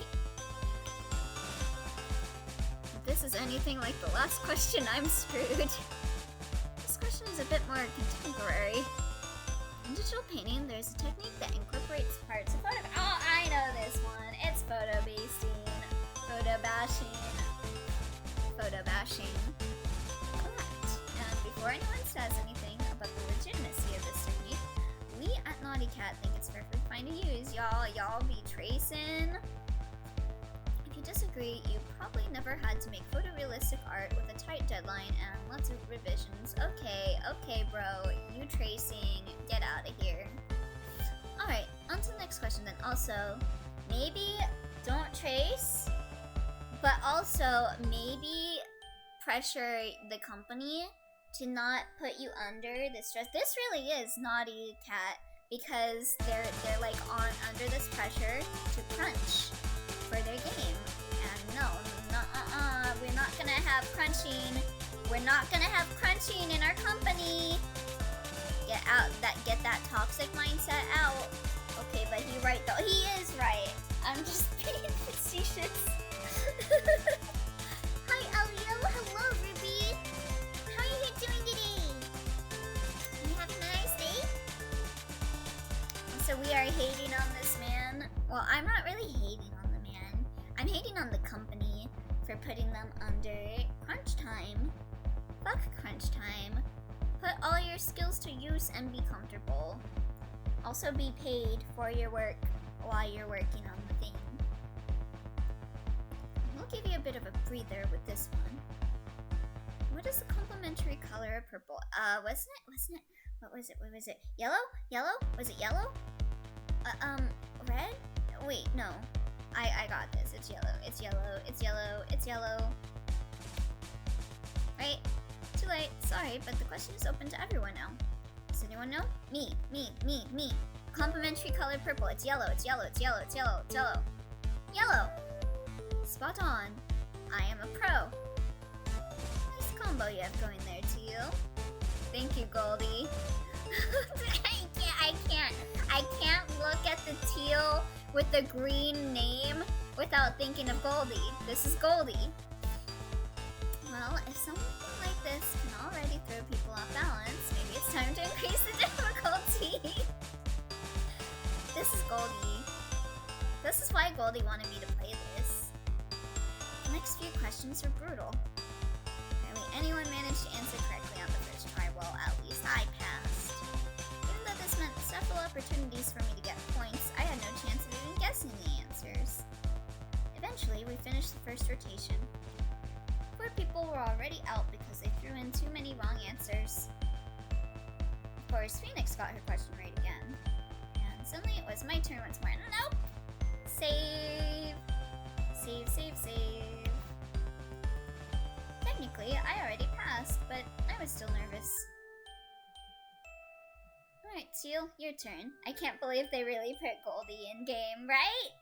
If this is anything like the last question, I'm screwed. This question is a bit more contemporary. In digital painting, there's a technique that incorporates parts of photo. Oh, I know this one. It's photo basting. Photo bashing. Photo bashing. Correct. And before anyone says anything about the legitimacy of this technique, we at Naughty Cat think it's perfectly fine to use. Y'all be tracing. If you disagree, you probably never had to make photorealistic art with a tight deadline and lots of revisions. Okay, bro, you tracing, get out of here. Alright, on to the next question then. Also, maybe don't trace, but also maybe pressure the company to not put you under this stress. This really is Naughty Cat because they're like under this pressure to crunch for their game. And no, we're not gonna have crunching. We're not gonna have crunching in our company. Get that toxic mindset out. Okay, but he's right though. He is right. I'm just being facetious. Hi, Elio. Hello, Ruby. How are you doing today? Are you having a nice day? So we are hating on this man. Well, I'm not really hating on the man. I'm hating on the company for putting them under crunch time. Fuck crunch time. Put all your skills to use and be comfortable. Also be paid for your work while you're working on the thing. We'll give you a bit of a breather with this one. What is the complementary color of purple? Wasn't it? What was it? Yellow? Was it yellow? Red? Wait, no. I got this. It's yellow. Right? Too late. Sorry, but the question is open to everyone now. Does anyone know? Me. Complementary color purple. It's yellow. Yellow. Spot on. I am a pro. Nice combo you have going there, Teal. Thank you, Goldie. I can't look at the teal with the green name without thinking of Goldie. This is Goldie. Well, if something like this can already throw people off balance, maybe it's time to increase the difficulty. This is Goldie. This is why Goldie wanted me to play this. The next few questions are brutal. Barely anyone managed to answer correctly on the first try. Well, at least I passed. Even though this meant several opportunities for me to get points, I had no chance of even guessing the answers. Eventually, we finished the first rotation. 4 people were already out because they threw in too many wrong answers. Of course, Phoenix got her question right again. And suddenly it was my turn once more. Nope! Save! Technically, I already passed, but I was still nervous. Alright, Teal, your turn. I can't believe they really put Goldie in game, right?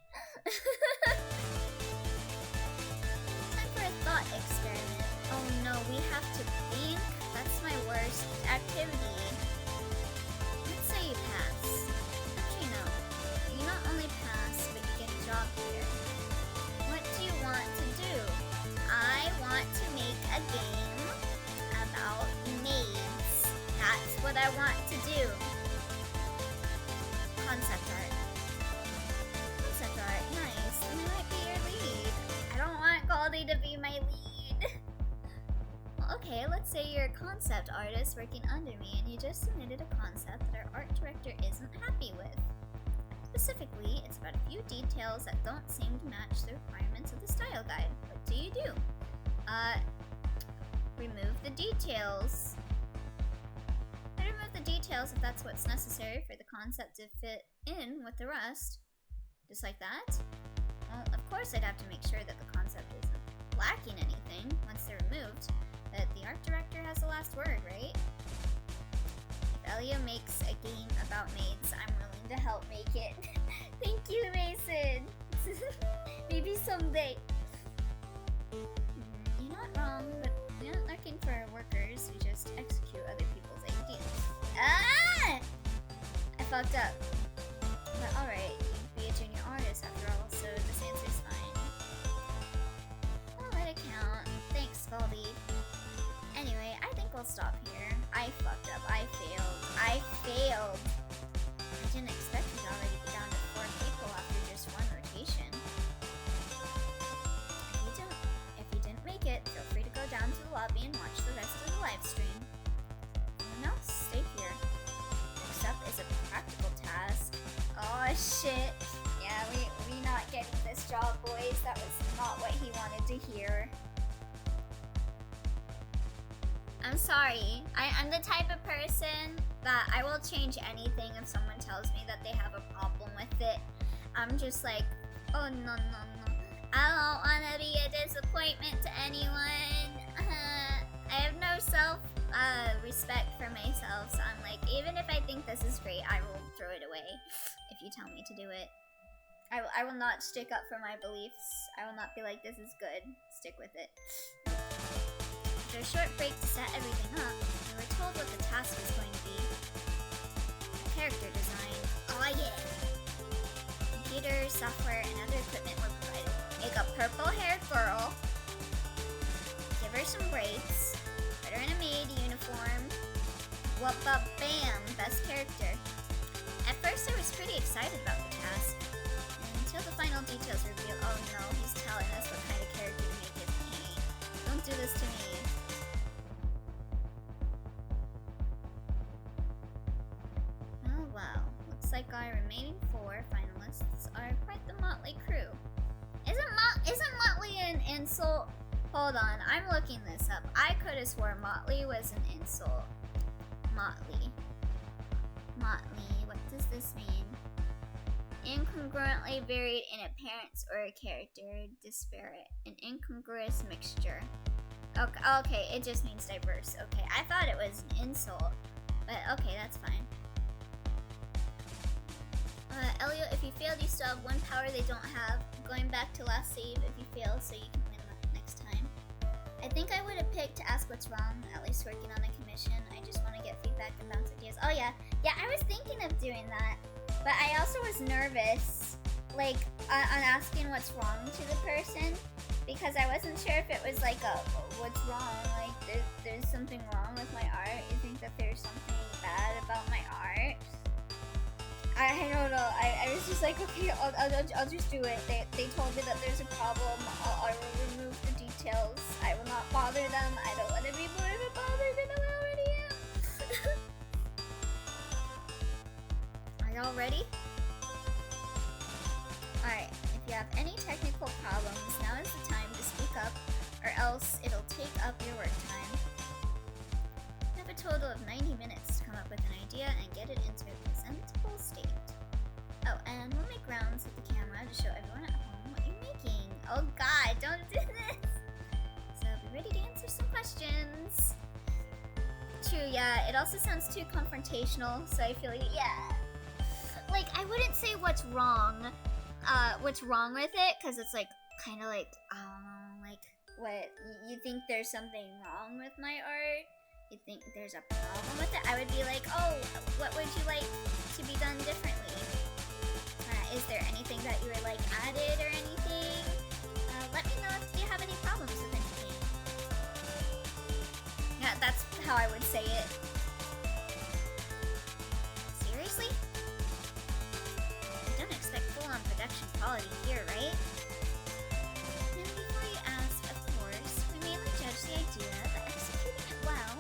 Time for a thought experiment. Oh no, we have to think? That's my worst activity. Let's say you pass. Actually no. You not only say you're a concept artist working under me and you just submitted a concept that our art director isn't happy with. Specifically, it's about a few details that don't seem to match the requirements of the style guide. What do you do? Remove the details. I remove the details if that's what's necessary for the concept to fit in with the rest. Just like that? Well, of course I'd have to make sure that the concept isn't lacking anything once they're removed, but the art director has the last word, right? If Elio makes a game about maids, I'm willing to help make it. Thank you, Mason! Maybe someday. You're not wrong, but we're not looking for workers who just execute other people's ideas. Ah! I fucked up. But alright, you'd be a junior artist after all, so this answer's fine. I'll let it count. Thanks, Scaldy. Anyway, I think we'll stop here. I fucked up. I failed. I didn't expect we'd already be down to 4 people after just one rotation. If you didn't make it, feel free to go down to the lobby and watch the rest of the live stream. Anyone else? Stay here. Next up is a practical task. Oh shit. Yeah, we not getting this job, boys. That was not what he wanted to hear. I'm sorry. I'm the type of person that I will change anything if someone tells me that they have a problem with it. I'm just like, oh no. I don't want to be a disappointment to anyone. I have no respect for myself, so I'm like, even if I think this is great, I will throw it away if you tell me to do it. I will not stick up for my beliefs. I will not be like, this is good. Stick with it. After a short break to set everything up, we were told what the task was going to be. Character design. Oh yeah! Computer, software, and other equipment were provided. Make a purple-haired girl. Give her some braids. Put her in a maid uniform. Whoop-up-bam! Best character. At first I was pretty excited about the task. Until the final details reveal, oh no, he's telling us what kind of character to make it. Hey, don't do this to me. Oh wow, looks like our remaining 4 finalists are quite the motley crew. Isn't motley an insult? Hold on, I'm looking this up. I could have swore motley was an insult. Motley, what does this mean? Incongruently varied in appearance or a character, disparate, an incongruous mixture. Okay, it just means diverse. Okay, I thought it was an insult, but okay, that's fine. Elio, if you failed, you still have 1 power they don't have. Going back to last save if you fail, so you can win next time. I think I would have picked to ask what's wrong, at least working on a commission. I just want to get feedback and bounce ideas. Oh yeah, I was thinking of doing that. But I also was nervous, like, on asking what's wrong to the person, because I wasn't sure if it was like a, what's wrong, like, there's something wrong with my art? You think that there's something bad about my art? I don't know, I was just like, okay, I'll just do it. They told me that there's a problem, I will remove the details, I will not bother them, I don't want to be more of a bother than I already am. Are y'all ready? Alright, if you have any technical problems, now is the time to speak up, or else it'll take up your work time. You have a total of 90 minutes to come up with an idea and get it into a presentable state. Oh, and we'll make rounds with the camera to show everyone at home what you're making. Oh god, don't do this! So be ready to answer some questions. True, yeah, it also sounds too confrontational, so I feel like, yeah. Like, I wouldn't say what's wrong with it, because it's like, kind of like, I don't know, like, what, you think there's something wrong with my art? You think there's a problem with it? I would be like, oh, what would you like to be done differently? Is there anything that you would like added or anything? Let me know if you have any problems with anything. Yeah, that's how I would say it. Seriously? You don't expect full-on production quality here, right? And before you ask, of course, we mainly judge the idea, but executing it well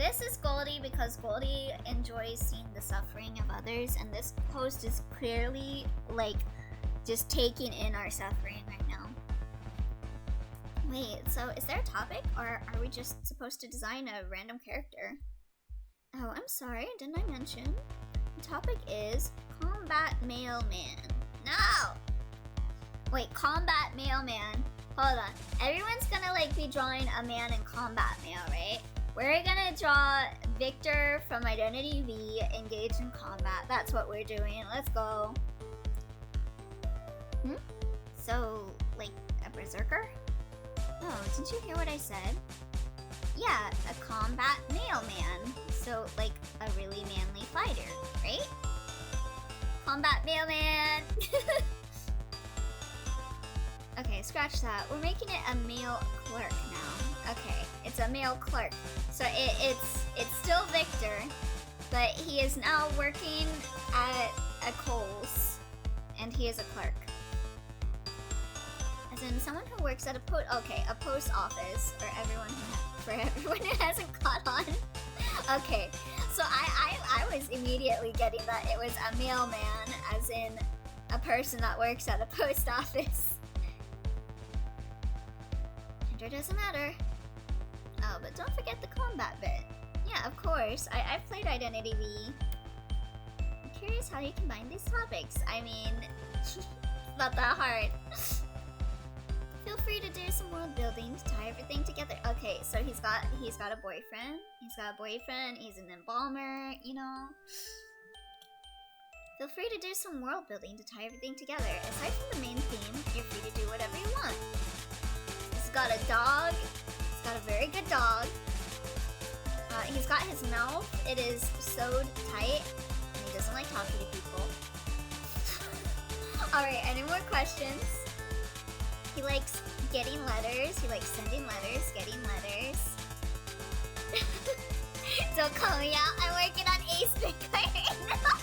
this is Goldie because Goldie enjoys seeing the suffering of others, and this post is clearly like just taking in our suffering right now. Wait, so is there a topic, or are we just supposed to design a random character? Oh, I'm sorry, didn't I mention? The topic is Combat Mailman. No! Wait, Combat Mailman. Hold on. Everyone's gonna like be drawing a man in combat mail, right? We're gonna draw Victor from Identity V engaged in combat. That's what we're doing. Let's go. So, like a berserker? Oh, didn't you hear what I said? Yeah, a combat mailman. So, like a really manly fighter, right? Combat mailman! Okay, scratch that. We're making it a male clerk now. Okay, it's a male clerk. So it's still Victor, but he is now working at a Kohl's, and he is a clerk. As in someone who works at a post office for everyone who hasn't caught on. Okay, so I was immediately getting that it was a mailman, as in a person that works at a post office. Gender doesn't matter. Oh, but don't forget the combat bit. Yeah, of course. I've played Identity V. I'm curious how you combine these topics. I mean, it's not that hard. Feel free to do some world building to tie everything together. Okay, so he's got a boyfriend. He's an embalmer, you know. Feel free to do some world building to tie everything together. Aside from the main theme, you're free to do whatever you want. He's got a dog. He's got a very good dog. He's got his mouth. It is sewed tight, and he doesn't like talking to people. Alright, any more questions? He likes getting letters. He likes sending letters, getting letters. Don't call me out. I'm working on Ace Bitcoin right now.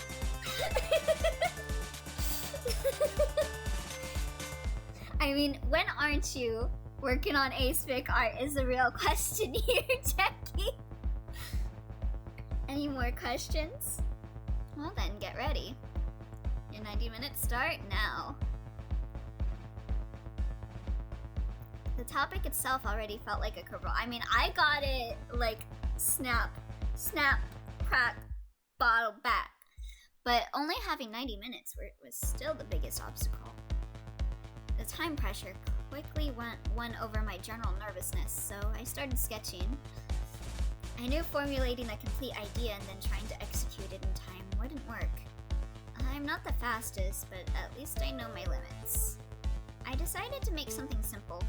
I mean, when aren't you working on Ace-Fic art is the real question here, Jackie. Any more questions? Well then, get ready. Your 90 minutes start now. The topic itself already felt like a curveball. I mean, I got it like snap, crack, bottle back. But only having 90 minutes was still the biggest obstacle. The time pressure quickly won over my general nervousness, so I started sketching. I knew formulating a complete idea and then trying to execute it in time wouldn't work. I'm not the fastest, but at least I know my limits. I decided to make something simple.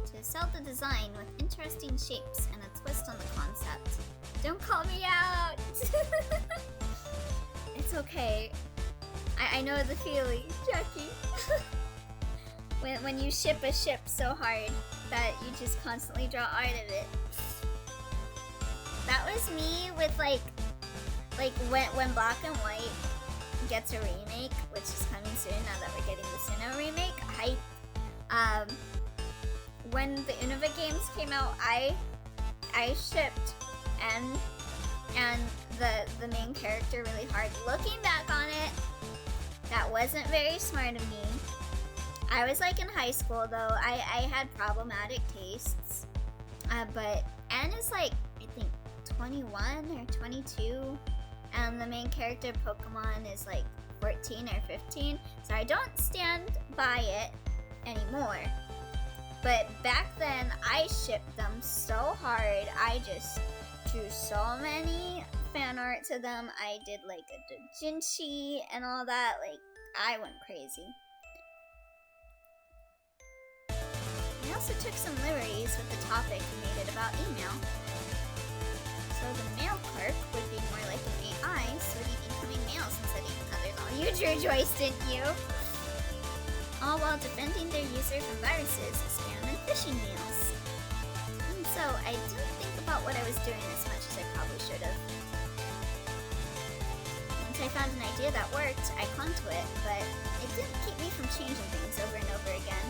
To sell the design with interesting shapes and a twist on the concept. Don't call me out! It's okay. I know the feeling, Jackie. when you ship a ship so hard that you just constantly draw art of it. That was me with like when Black and White gets a remake, which is coming soon now that we're getting the Sinnoh remake. Hype. When the Unova games came out, I shipped and the main character really hard. Looking back on it, that wasn't very smart of me. I was like in high school though. I had problematic tastes. But Anne is like, I think 21 or 22, and the main character Pokemon is like 14 or 15. So I don't stand by it anymore. But back then, I shipped them so hard. I just drew so many fan art to them. I did like a doujinshi and all that. Like, I went crazy. I also took some liberties with the topic and made it about email. So the mail clerk would be more like an AI, sorting incoming mails and sending others. Oh, you drew Joyce, didn't you? All while defending their user from viruses, spam, and phishing mails. And so, I didn't think about what I was doing as much as I probably should have. Once I found an idea that worked, I clung to it, but it didn't keep me from changing things over and over again.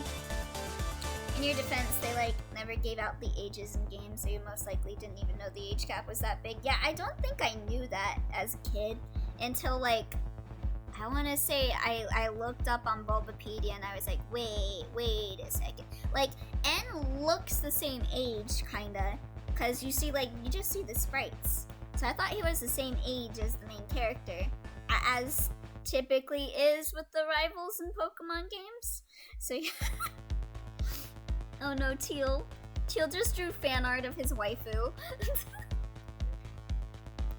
In your defense, they like never gave out the ages in games, so you most likely didn't even know the age gap was that big. Yeah, I don't think I knew that as a kid until like, I want to say I looked up on Bulbapedia and I was like, wait a second. Like, N looks the same age, kinda, because you see, like, you just see the sprites. So I thought he was the same age as the main character, as typically is with the rivals in Pokemon games. So yeah. Oh no, Teal. Teal just drew fan art of his waifu.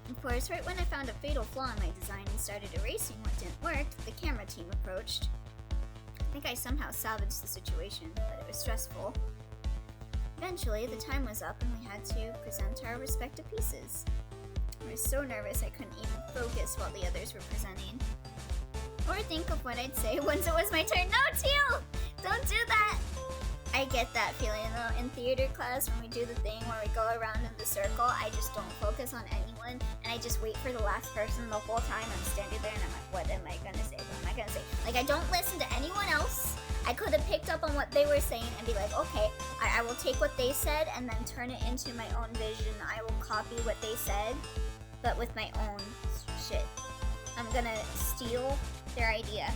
Of course, right when I found a fatal flaw in my design and started erasing what didn't work, the camera team approached. I think I somehow salvaged the situation, but it was stressful. Eventually, the time was up and we had to present our respective pieces. I was so nervous I couldn't even focus while the others were presenting. Or think of what I'd say once it was my turn. No, Teal! Don't do that! I get that feeling though. In theater class, when we do the thing where we go around in the circle, I just don't focus on anyone, and I just wait for the last person the whole time. I'm standing there and I'm like, what am I gonna say? What am I gonna say? Like, I don't listen to anyone else. I could have picked up on what they were saying and be like, okay, I will take what they said and then turn it into my own vision. I will copy what they said, but with my own shit. I'm gonna steal their idea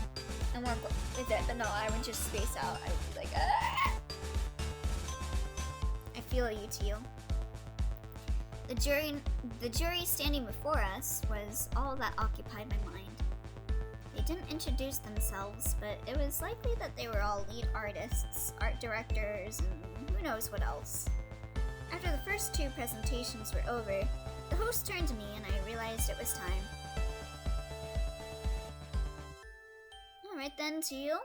and work with it, but no, I would just space out. I would be like, ah! I feel you, Teal. The jury standing before us was all that occupied my mind. They didn't introduce themselves, but it was likely that they were all lead artists, art directors, and who knows what else. After the first two presentations were over, the host turned to me and I realized it was time. Alright then, Teal.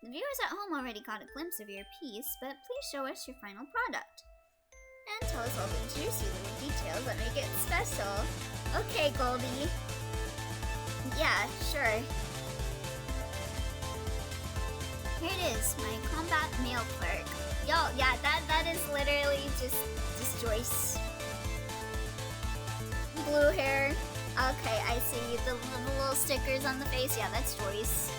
The viewers at home already got a glimpse of your piece, but please show us your final product. And tell us all the juicy little details that make it special. Okay, Goldie. Yeah, sure. Here it is, my combat mail clerk. Yo, yeah, that is literally just Joyce. Blue hair. Okay, I see the little stickers on the face. Yeah, that's Joyce.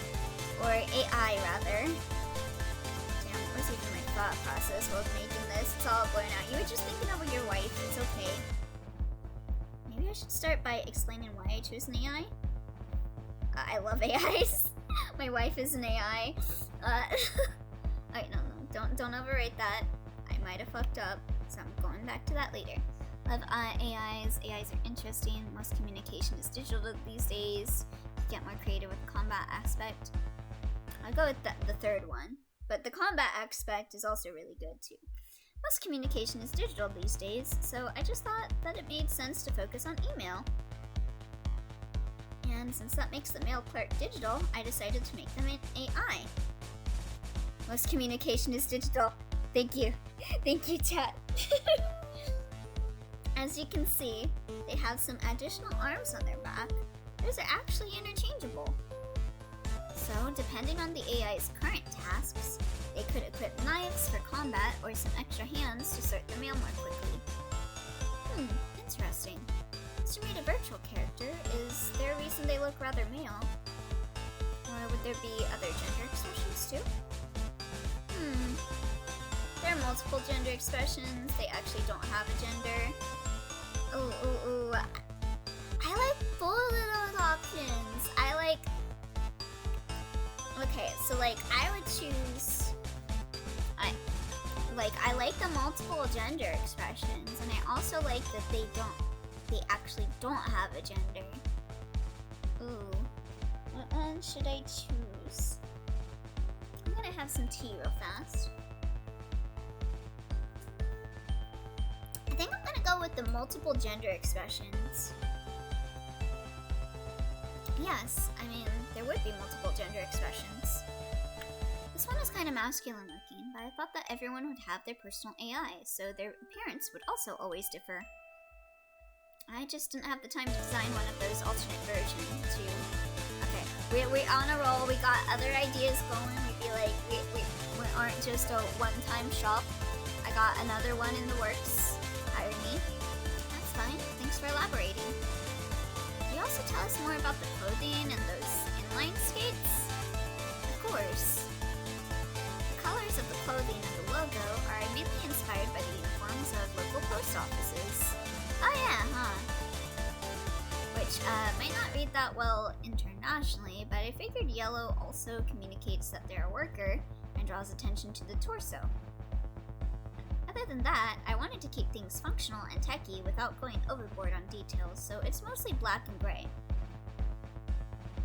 Or AI, rather. Damn, what was even my thought process while making this? It's all blurring out. You were just thinking over your wife. It's okay. Maybe I should start by explaining why I chose an AI. I love AIs. My wife is an AI. Alright, no, don't overrate that. I might have fucked up, so I'm going back to that later. Love AIs. AIs are interesting. Most communication is digital these days. Get more creative with the combat aspect. I'll go with the third one, but the combat aspect is also really good too. Most communication is digital these days, so I just thought that it made sense to focus on email. And since that makes the mail clerk digital, I decided to make them an AI. Most communication is digital. Thank you. Thank you, chat. As you can see, they have some additional arms on their back. Those are actually interchangeable. So, depending on the AI's current tasks, they could equip knives for combat or some extra hands to sort the mail more quickly. Interesting. To meet a virtual character, is there a reason they look rather male? Or would there be other gender expressions too? There are multiple gender expressions. They actually don't have a gender. Ooh. I like both of those options. Okay, so like I would choose. I like the multiple gender expressions, and I also like that they actually don't have a gender. Ooh. What one should I choose? I'm gonna have some tea real fast. I think I'm gonna go with the multiple gender expressions. Yes, I mean, there would be multiple gender expressions. This one is kind of masculine looking, but I thought that everyone would have their personal AI, so their appearance would also always differ. I just didn't have the time to design one of those alternate versions to... Okay, we're on a roll, we got other ideas going, we'd be like, we aren't just a one-time shop. I got another one in the works. Hire me. That's fine, thanks for elaborating. Can you also tell us more about the clothing and those inline skates? Of course. The colors of the clothing and the logo are mainly inspired by the uniforms of local post offices. Oh yeah, huh? Which might not read that well internationally, but I figured yellow also communicates that they're a worker and draws attention to the torso. Other than that, I wanted to keep things functional and techy without going overboard on details, so it's mostly black and gray.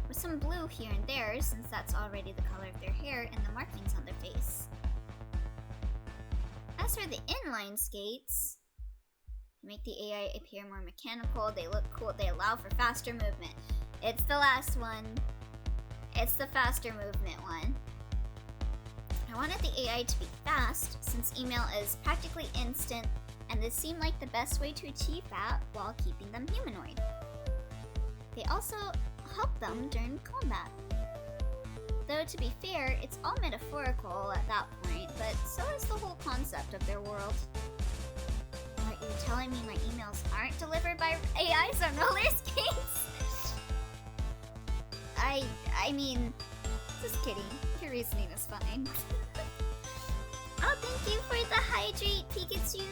With some blue here and there, since that's already the color of their hair and the markings on their face. As for the inline skates, they make the AI appear more mechanical, they look cool, they allow for faster movement. It's the last one. It's the faster movement one. I wanted the AI to be fast, since email is practically instant, and this seemed like the best way to achieve that while keeping them humanoid. They also help them during combat. Though to be fair, it's all metaphorical at that point, but so is the whole concept of their world. Are you telling me my emails aren't delivered by AIs on roller skates? I mean, just kidding. Your reasoning is fine. Oh, thank you for the hydrate, Pikachu!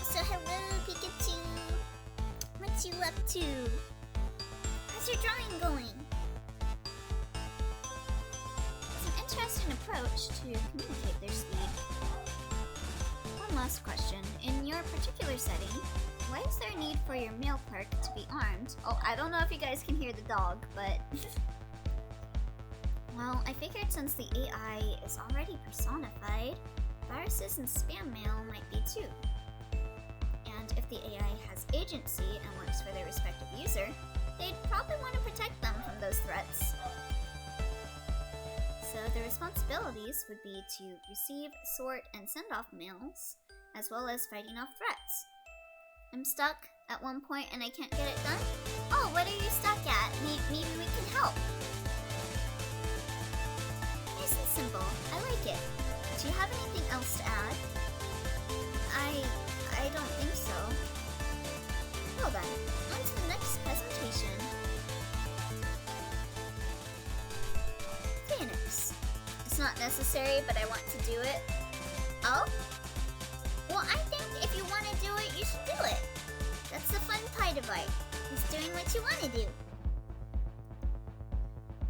So hello, Pikachu! What you up to? How's your drawing going? It's an interesting approach to communicate their speed. One last question. In your particular setting, why is there a need for your mail clerk to be armed? Oh, I don't know if you guys can hear the dog, but... Well, I figured since the AI is already personified, viruses and spam mail might be too. And if the AI has agency and works for their respective user, they'd probably want to protect them from those threats. So the responsibilities would be to receive, sort, and send off mails, as well as fighting off threats. I'm stuck at one point and I can't get it done? Oh, what are you stuck at? Maybe we can help. Nice and simple. I like it. Do you have anything else to add? I don't think so. Well then, on to the next presentation. Phoenix. It's not necessary, but I want to do it. Oh? Well, I think if you want to do it, you should do it. That's the fun part of art, is doing what you want to do.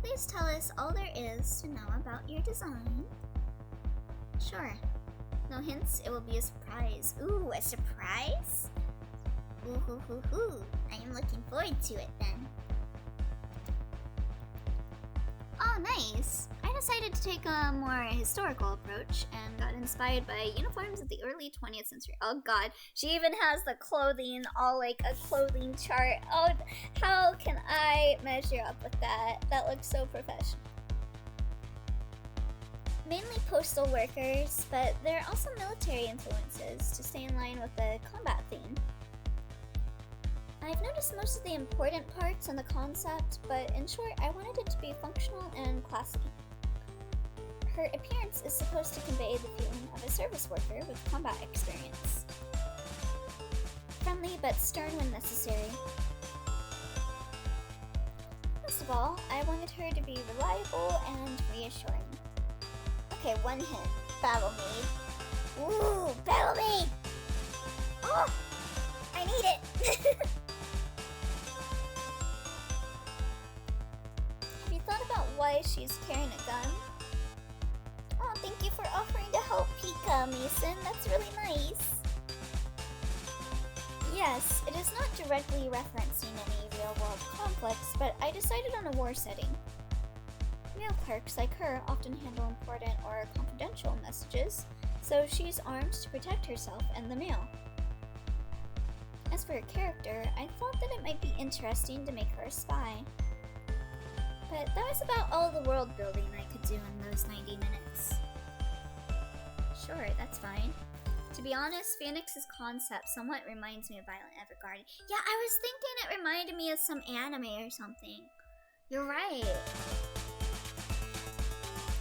Please tell us all there is to know about your design. Sure. No hints, it will be a surprise. Ooh, a surprise? Ooh, hoo, hoo, hoo. I am looking forward to it then. Oh, nice. I decided to take a more historical approach and got inspired by uniforms of the early 20th century. Oh god, she even has the clothing, all like a clothing chart. Oh, how can I measure up with that? That looks so professional. Mainly postal workers, but there are also military influences to stay in line with the combat theme. I've noticed most of the important parts and the concept, but in short, I wanted it to be functional and classy. Her appearance is supposed to convey the feeling of a service worker with combat experience. Friendly but stern when necessary. Most of all, I wanted her to be reliable and reassuring. Okay, one hint. Battle Maid. Ooh, Battle Maid! Oh! I need it! Have you thought about why she's carrying a gun? Oh, thank you for offering to help Pika, Mason. That's really nice. Yes, it is not directly referencing any real-world conflicts, but I decided on a war setting. Mail clerks like her often handle important or confidential messages, so she's armed to protect herself and the mail. As for her character, I thought that it might be interesting to make her a spy. But that was about all the world building I could do in those 90 minutes. Sure, that's fine. To be honest, Phoenix's concept somewhat reminds me of Violet Evergarden. Yeah, I was thinking it reminded me of some anime or something. You're right.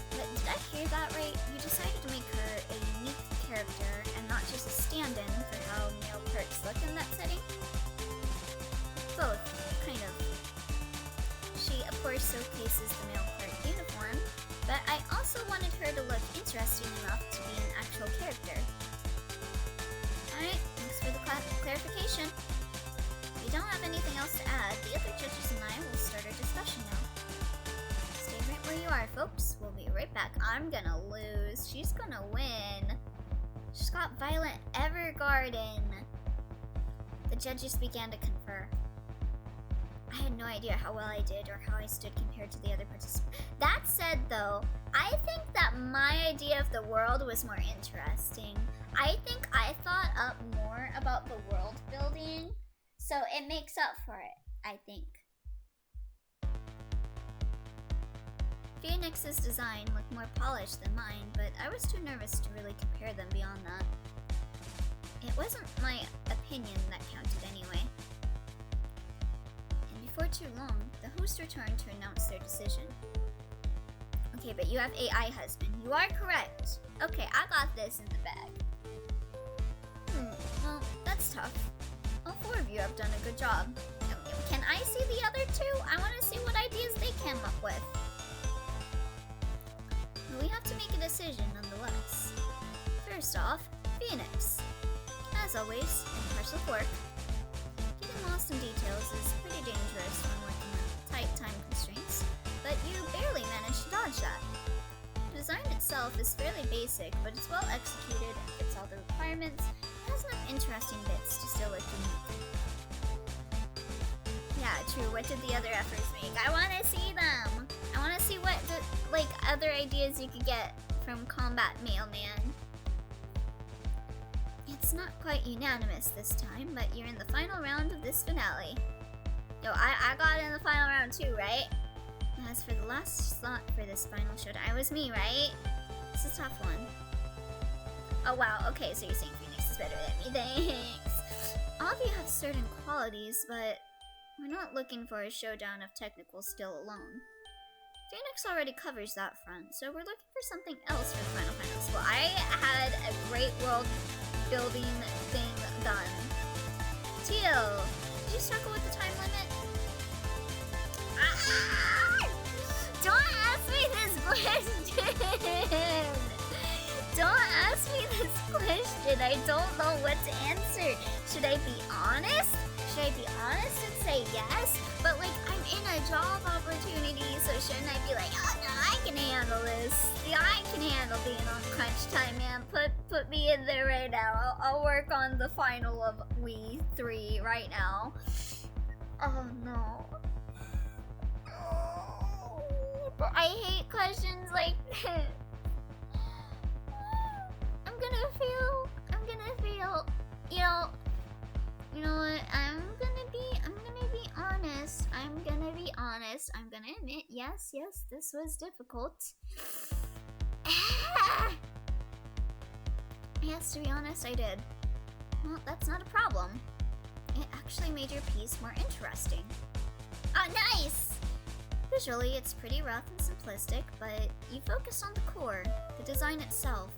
But did I hear that right? You decided to make her a unique character and not just a stand-in for how male clerks look in that setting? Both, kind of. She, of course, showcases the male clerk uniform, but I also wanted her to look interesting enough to be an actual character. Alright, thanks for the clarification. If you don't have anything else to add, the other judges and I will start our discussion now. Stay right where you are, folks. We'll be right back. I'm gonna lose. She's gonna win. She's got Violet Evergarden. The judges began to confer. I had no idea how well I did or how I stood compared to the other participants. That said, though, I think that my idea of the world was more interesting. I think I thought up more about the world building, so it makes up for it, I think. Phoenix's design looked more polished than mine, but I was too nervous to really compare them beyond that. It wasn't my opinion that counted anyway. And before too long, the host returned to announce their decision. Okay, but you have AI husband. You are correct. Okay, I got this in the bag. Well, that's tough. All four of you have done a good job. Can I see the other two? I want to see what ideas they came up with. But we have to make a decision nonetheless. First off, Phoenix. As always, impartial work. Getting lost in details is pretty dangerous when working with tight time constraints, but you barely managed to dodge that. The design itself is fairly basic, but it's well executed, fits all the requirements, and has enough interesting bits to still look unique. Yeah, true. What did the other efforts make? I want to see them! I want to see what other ideas you could get from Combat Mailman. It's not quite unanimous this time, but you're in the final round of this finale. Yo, I got in the final round too, right? As for the last slot for this final showdown, it was me, right? It's a tough one. Oh wow, okay, so you're saying Phoenix is better than me, thanks. All of you have certain qualities, but we're not looking for a showdown of technical skill alone. Phoenix already covers that front, so we're looking for something else for the final finals. Well, I had a great world building thing done. Teal, did you struggle with the time limit? Don't ask me this question! Don't ask me this question. I don't know what to answer. Should I be honest? Should I be honest and say yes? But like, I'm in a job opportunity, so shouldn't I be like, oh no, I can handle this. Yeah, I can handle being on crunch time, man. Put me in there right now. I'll work on the final of We 3 right now. Oh no. But I hate questions like this. I'm gonna feel, you know what, I'm gonna be honest. I'm gonna admit, yes, this was difficult. Yes, to be honest, I did. Well, that's not a problem. It actually made your piece more interesting. Oh, nice! Visually, it's pretty rough and simplistic, but you focused on the core, the design itself.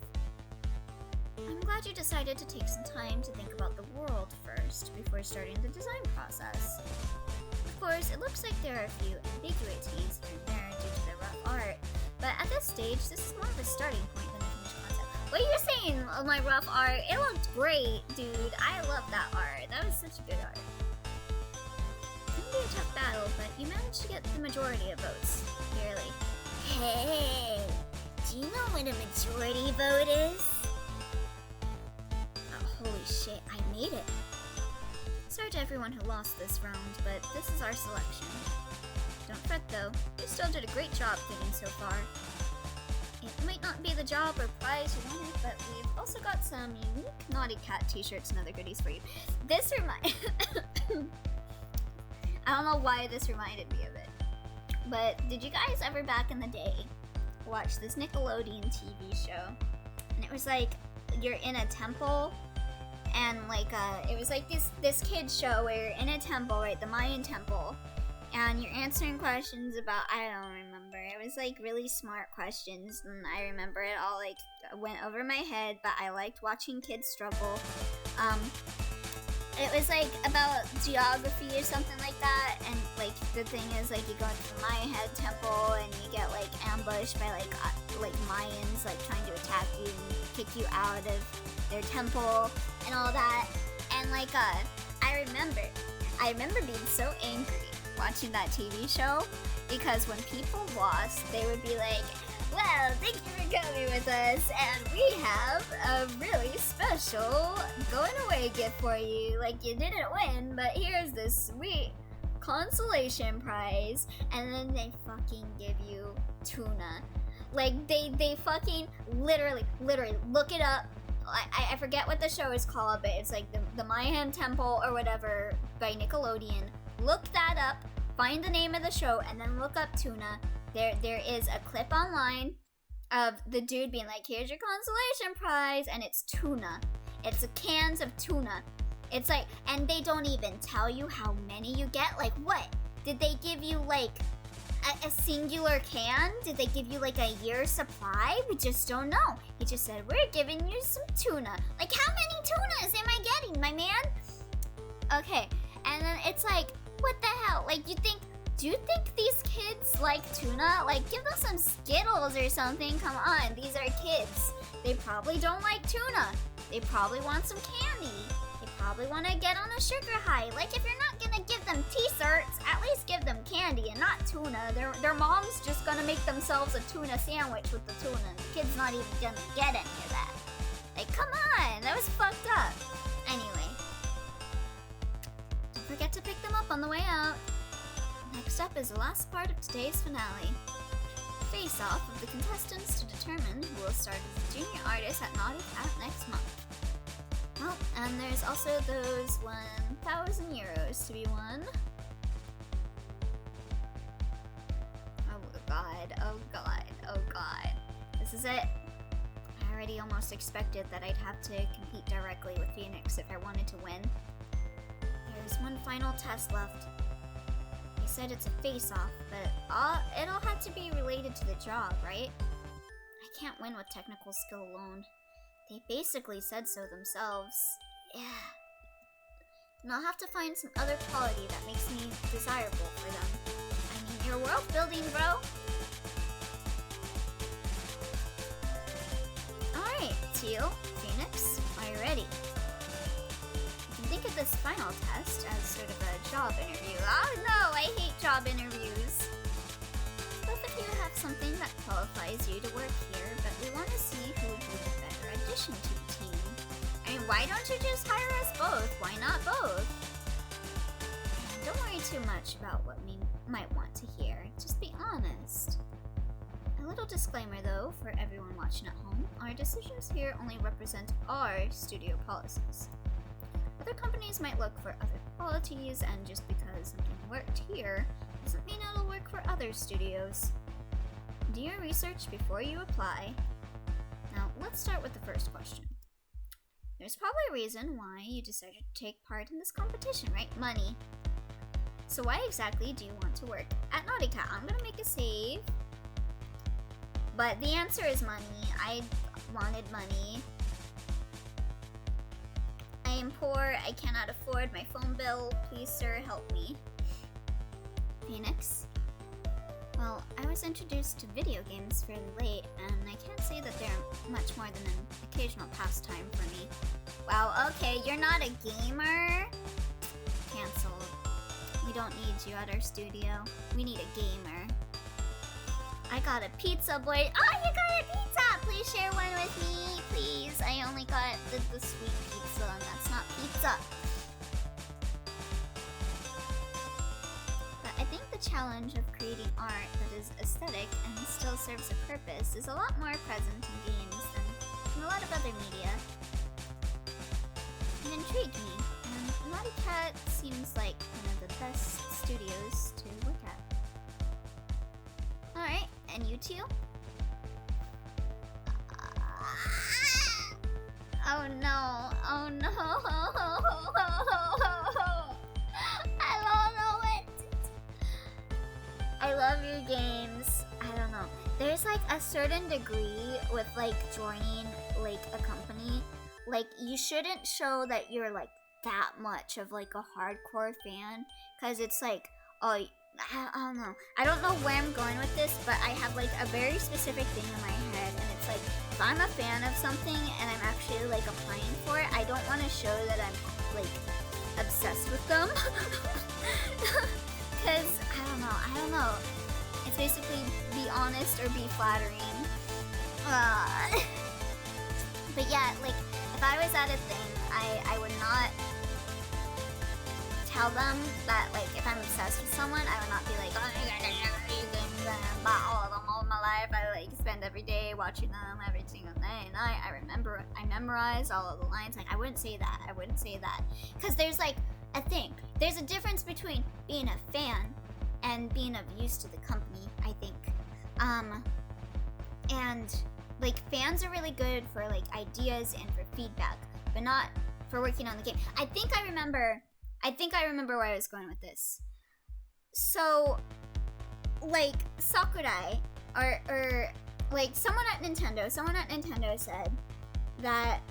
I'm glad you decided to take some time to think about the world first before starting the design process. Of course, it looks like there are a few ambiguities here and there due to the rough art, but at this stage, this is more of a starting point than a finished concept. What are you saying of my rough art? It looked great, dude. I love that art. That was such good art. It can be a tough battle, but you managed to get the majority of votes. Barely. Hey, do you know what a majority vote is? Holy shit, I made it. Sorry to everyone who lost this round, but this is our selection. Don't fret though, you still did a great job getting so far. It might not be the job or prize you wanted, but we've also got some unique Naughty Cat t-shirts and other goodies for you. This I don't know why this reminded me of it, but did you guys ever back in the day watch this Nickelodeon TV show? And it was like, you're in a temple, and like it was like this kid's show where you're in a temple, right, the Mayan temple, and you're answering questions about, I don't remember, it was like really smart questions, and I remember it all like went over my head, but I liked watching kids struggle. It was like about geography or something like that, and like the thing is like you go into the Mayan temple and you get like ambushed by like Mayans like trying to attack you and kick you out of their temple and all that. And like I remember being so angry watching that TV show because when people lost, they would be like, well, thank you for coming with us, and we have a really special going away gift for you. Like, you didn't win, but here's this sweet consolation prize, and then they fucking give you tuna. Like, they fucking literally, look it up. I forget what the show is called, but it's like the Mayan Temple or whatever by Nickelodeon. Look that up, find the name of the show, and then look up tuna. There is a clip online of the dude being like, here's your consolation prize, and it's tuna. It's cans of tuna. It's like, and they don't even tell you how many you get. Like, what? Did they give you like a singular can? Did they give you like a year's supply? We just don't know. He just said, we're giving you some tuna. Like, how many tunas am I getting, my man? Okay, and then it's like, what the hell? Like, do you think these kids like tuna? Like, give them some Skittles or something. Come on, these are kids. They probably don't like tuna. They probably want some candy. They probably want to get on a sugar high. Like, if you're not gonna give them t-shirts, at least give them candy and not tuna. Their mom's just gonna make themselves a tuna sandwich with the tuna. And the kid's not even gonna get any of that. Like, come on, that was fucked up. Anyway, don't forget to pick them up on the way out. Next up is the last part of today's finale. Face-off of the contestants to determine who will start as a junior artist at Naughty Cat next month. Well, and there's also those 1,000 euros to be won. Oh god, oh god, oh god. This is it. I already almost expected that I'd have to compete directly with Phoenix if I wanted to win. There's one final test left. They said it's a face-off, but it'll have to be related to the job, right? I can't win with technical skill alone. They basically said so themselves. Yeah. And I'll have to find some other quality that makes me desirable for them. I mean, you're world building, bro! Alright, Teal, Phoenix, are you ready? Think of this final test as sort of a job interview. Oh no, I hate job interviews. Both of you have something that qualifies you to work here, but we want to see who would be the better addition to the team. I mean, why don't you just hire us both? Why not both? And don't worry too much about what we might want to hear. Just be honest. A little disclaimer though, for everyone watching at home, our decisions here only represent our studio policies. Other companies might look for other qualities, and just because something worked here doesn't mean it'll work for other studios. Do your research before you apply. Now, let's start with the first question. There's probably a reason why you decided to take part in this competition, right? Money. So why exactly do you want to work at Naughty Cat? I'm gonna make a save. But the answer is money. I wanted money. I am poor, I cannot afford my phone bill. Please, sir, help me. Phoenix? Well, I was introduced to video games fairly late, and I can't say that they're much more than an occasional pastime for me. Wow, okay, you're not a gamer? Cancelled. We don't need you at our studio. We need a gamer. I got a pizza, boy. Oh, you got a pizza! Please share one with me, please. I only got the sweet pizza, and that's not pizza. But I think the challenge of creating art that is aesthetic and still serves a purpose is a lot more present in games than in a lot of other media. It intrigued me, and Naughty Cat seems like one of the best studios to look at. Alright, and you two? Oh no, oh no. I don't know it. I love your games. I don't know. There's like a certain degree with like joining like a company. Like you shouldn't show that you're like that much of like a hardcore fan, because it's like, oh, I don't know. I don't know where I'm going with this, but I have like a very specific thing in my head, and it's like, if I'm a fan of something and I'm actually like applying for it, I don't want to show that I'm like obsessed with them. Because I don't know. It's basically be honest or be flattering. But yeah, like if I was at a thing, I would not tell them that, like, if I'm obsessed with someone, I would not be like, oh my god, I bought all of them all my life. I like spend every day watching them every single day and night. I memorize all of the lines. Like, I wouldn't say that. Because there's like a thing. There's a difference between being a fan and being of use to the company, I think. And like fans are really good for like ideas and for feedback, but not for working on the game. I think I remember where I was going with this. So, like, Sakurai, or like, someone at Nintendo said that,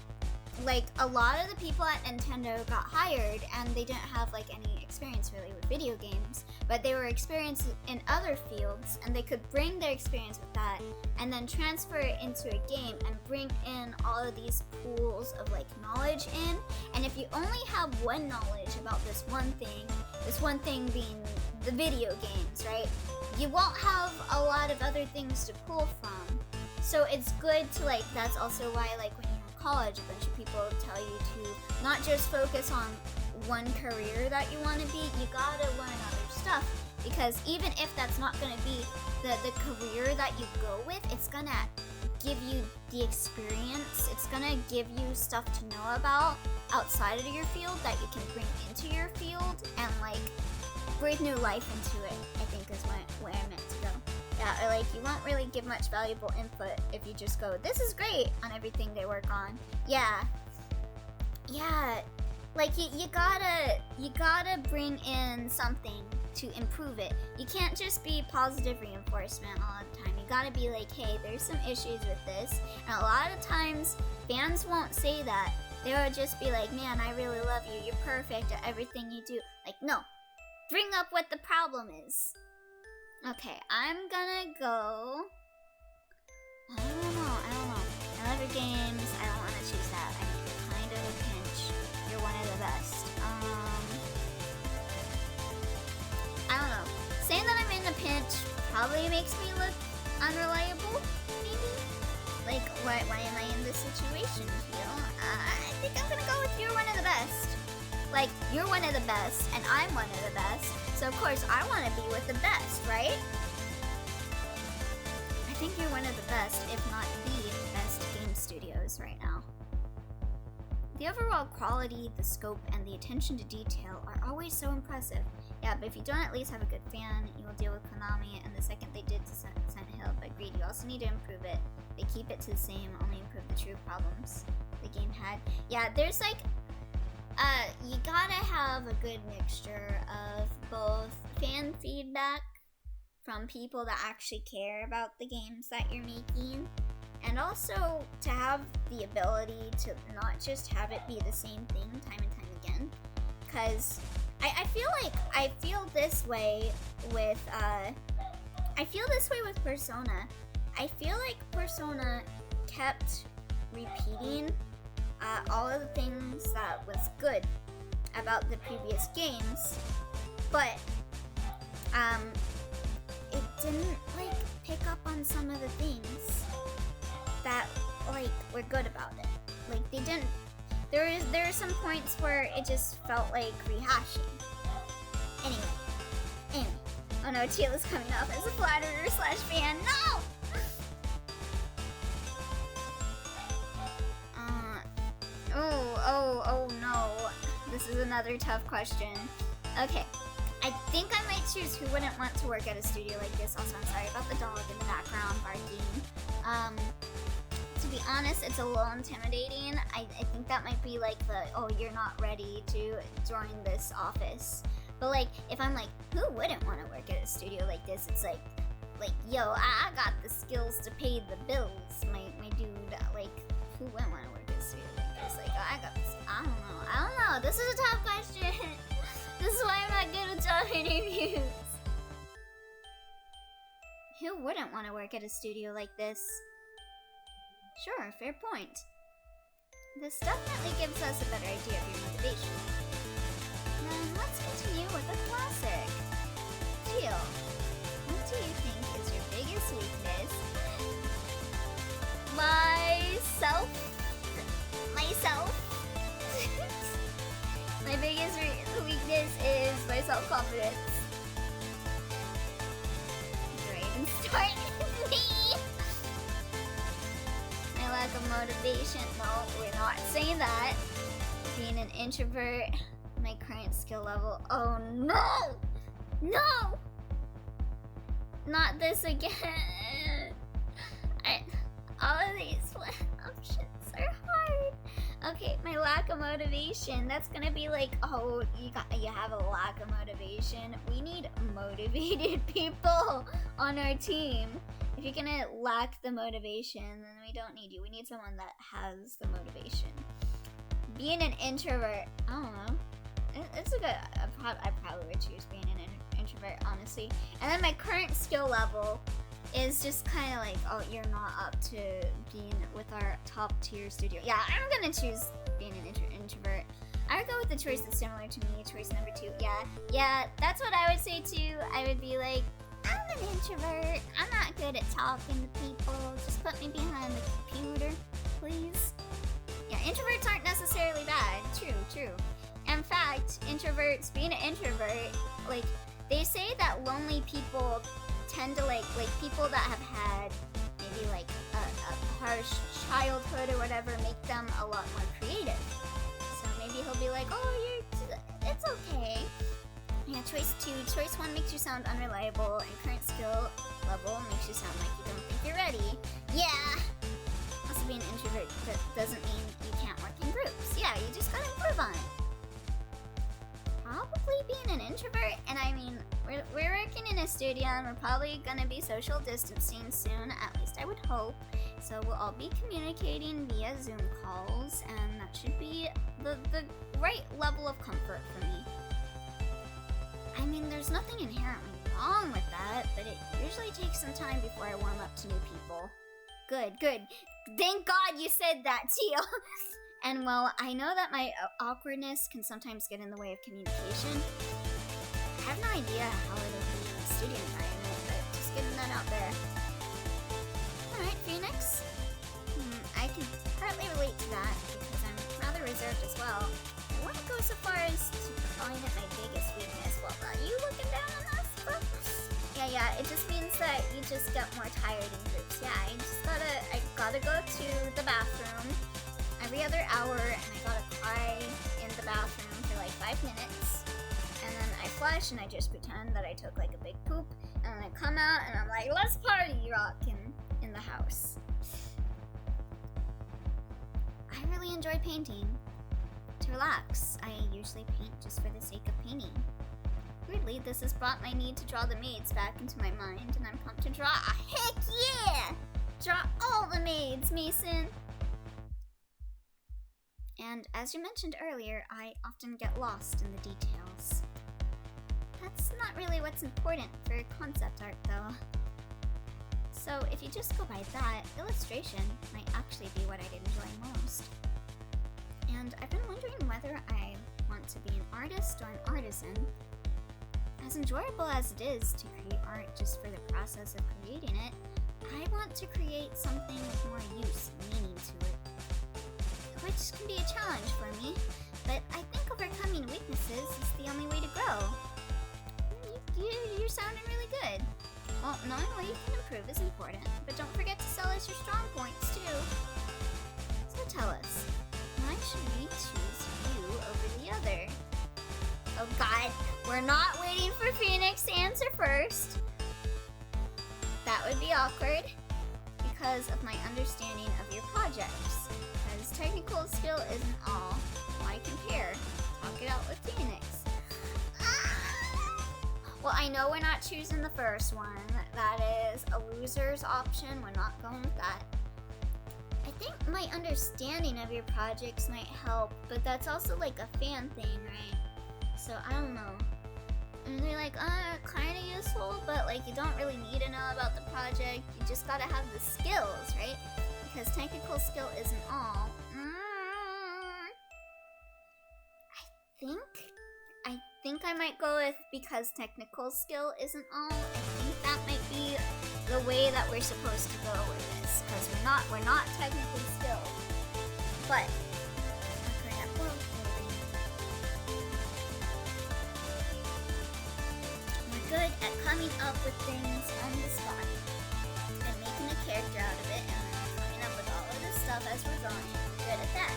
like, a lot of the people at Nintendo got hired and they didn't have, like, any experience really with video games, but they were experienced in other fields, and they could bring their experience with that and then transfer it into a game and bring in all of these pools of, like, knowledge in. And if you only have one knowledge about this one thing being the video games, right, you won't have a lot of other things to pull from. So it's good to, like, that's also why, like, when you're in college, a bunch of people tell you to not just focus on one career that you want to be, you gotta learn other stuff, because even if that's not gonna be the career that you go with, it's gonna give you the experience, it's gonna give you stuff to know about outside of your field that you can bring into your field and, like, breathe new life into it, I think is where I meant to go. Yeah, or like, you won't really give much valuable input if you just go, this is great, on everything they work on. Yeah, like, you gotta bring in something to improve it. You can't just be positive reinforcement all the time. You gotta be like, hey, there's some issues with this, and a lot of times, fans won't say that. They will just be like, man, I really love you, you're perfect at everything you do. Like, no. Bring up what the problem is. Okay, I'm gonna go... I don't know. I love your games. I don't want to choose that. I'm kind of a pinch. You're one of the best. I don't know. Saying that I'm in a pinch probably makes me look unreliable, maybe? Like, why am I in this situation, you know? I think I'm gonna go with you're one of the best. Like, you're one of the best, and I'm one of the best, so of course I want to be with the best, right? I think you're one of the best, if not the best game studios right now. The overall quality, the scope, and the attention to detail are always so impressive. Yeah, but if you don't at least have a good fan, you will deal with Konami, and the second they did to Silent Hill, but agreed, you also need to improve it. They keep it to the same, only improve the true problems the game had. Yeah, there's like... you gotta have a good mixture of both fan feedback from people that actually care about the games that you're making, and also to have the ability to not just have it be the same thing time and time again. Because I feel this way with Persona. I feel like Persona kept repeating all of the things that was good about the previous games, but it didn't like pick up on some of the things that like were good about it. Like they didn't. There are some points where it just felt like rehashing. Anyway. Oh no, Chila's coming off as a flatterer / fan. No. Oh no. This is another tough question. Okay. I think I might choose who wouldn't want to work at a studio like this. Also, I'm sorry about the dog in the background barking. To be honest, it's a little intimidating. I think that might be like the, oh, you're not ready to join this office. But like, if I'm like, who wouldn't want to work at a studio like this? It's like, yo, I got the skills to pay the bills, my dude. Like, who wouldn't want to work at a studio like this? Like, I got this. I don't know. I don't know. This is a tough question. This is why I'm not good with job interviews. Who wouldn't want to work at a studio like this? Sure, fair point. This definitely gives us a better idea of your motivation. Then let's continue with a classic. Teal, what do you think is your biggest weakness? Myself. My biggest weakness is my self-confidence. Do I even start? Me! My lack of motivation. No, we're not saying that. Being an introvert. My current skill level. Oh no! No! Not this again. All of these options are hard. Okay, my lack of motivation. That's gonna be like, oh, you have a lack of motivation. We need motivated people on our team. If you're gonna lack the motivation, then we don't need you. We need someone that has the motivation. Being an introvert, I don't know. It's a good. I probably would choose being an introvert, honestly. And then my current skill level is just kind of like, oh, you're not up to being with our top tier studio. Yeah, I'm gonna choose being an introvert. I would go with the choice that's similar to me, choice number 2. Yeah, that's what I would say too. I would be like, I'm an introvert. I'm not good at talking to people. Just put me behind the computer, please. Yeah, introverts aren't necessarily bad. True. In fact, introverts, being an introvert, like, they say that lonely people tend to like people that have had maybe like a harsh childhood or whatever make them a lot more creative. So maybe he'll be like, oh, it's okay. Yeah, choice 2. Choice 1 makes you sound unreliable, and current skill level makes you sound like you don't think you're ready. Yeah. Also, being an introvert doesn't mean you can't work in groups. Yeah, you just gotta improve on it. Probably being an introvert, and I mean, we're working in a studio and we're probably gonna be social distancing soon, at least I would hope. So we'll all be communicating via Zoom calls, and that should be the right level of comfort for me. I mean, there's nothing inherently wrong with that, but it usually takes some time before I warm up to new people. Good. Thank God you said that, Teal. And while I know that my awkwardness can sometimes get in the way of communication, I have no idea how it'll be in the studio environment, but just getting that out there. Alright, Phoenix. I can partly relate to that, because I'm rather reserved as well. I wouldn't go so far as to calling it my biggest weakness. Well, are you looking down on us? Yeah, it just means that you just get more tired in groups. Yeah, I gotta go to the bathroom every other hour, and I gotta cry in the bathroom for like 5 minutes, and then I flush and I just pretend that I took like a big poop, and then I come out and I'm like, let's party rock in the house. I really enjoy painting. To relax, I usually paint just for the sake of painting. Weirdly, this has brought my need to draw the maids back into my mind, and I'm pumped to draw. Heck yeah! Draw all the maids, Mason! And as you mentioned earlier, I often get lost in the details. That's not really what's important for concept art, though. So if you just go by that, illustration might actually be what I'd enjoy most. And I've been wondering whether I want to be an artist or an artisan. As enjoyable as it is to create art just for the process of creating it, I want to create something with more use and meaning to it. Which can be a challenge for me, but I think overcoming weaknesses is the only way to grow. You're sounding really good. Well, knowing where you can improve is important, but don't forget to sell us your strong points too. So tell us, why should we choose you over the other? Oh God, we're not waiting for Phoenix to answer first. That would be awkward because of my understanding of your projects. Because technical skill isn't all. Why compare? Talk it out with Phoenix. Well, I know we're not choosing the first one. That is a loser's option. We're not going with that. I think my understanding of your projects might help, but that's also like a fan thing, right? So I don't know. And they're like, kind of useful, but like you don't really need to know about the project. You just gotta have the skills, right? Because technical skill isn't all. I think I might go with because technical skill isn't all. I think that might be the way that we're supposed to go with this, because we're not technically skilled, but we're good at coming up with things on the spot and making a character out of it, and coming up with all of this stuff as we're going. We're good at that.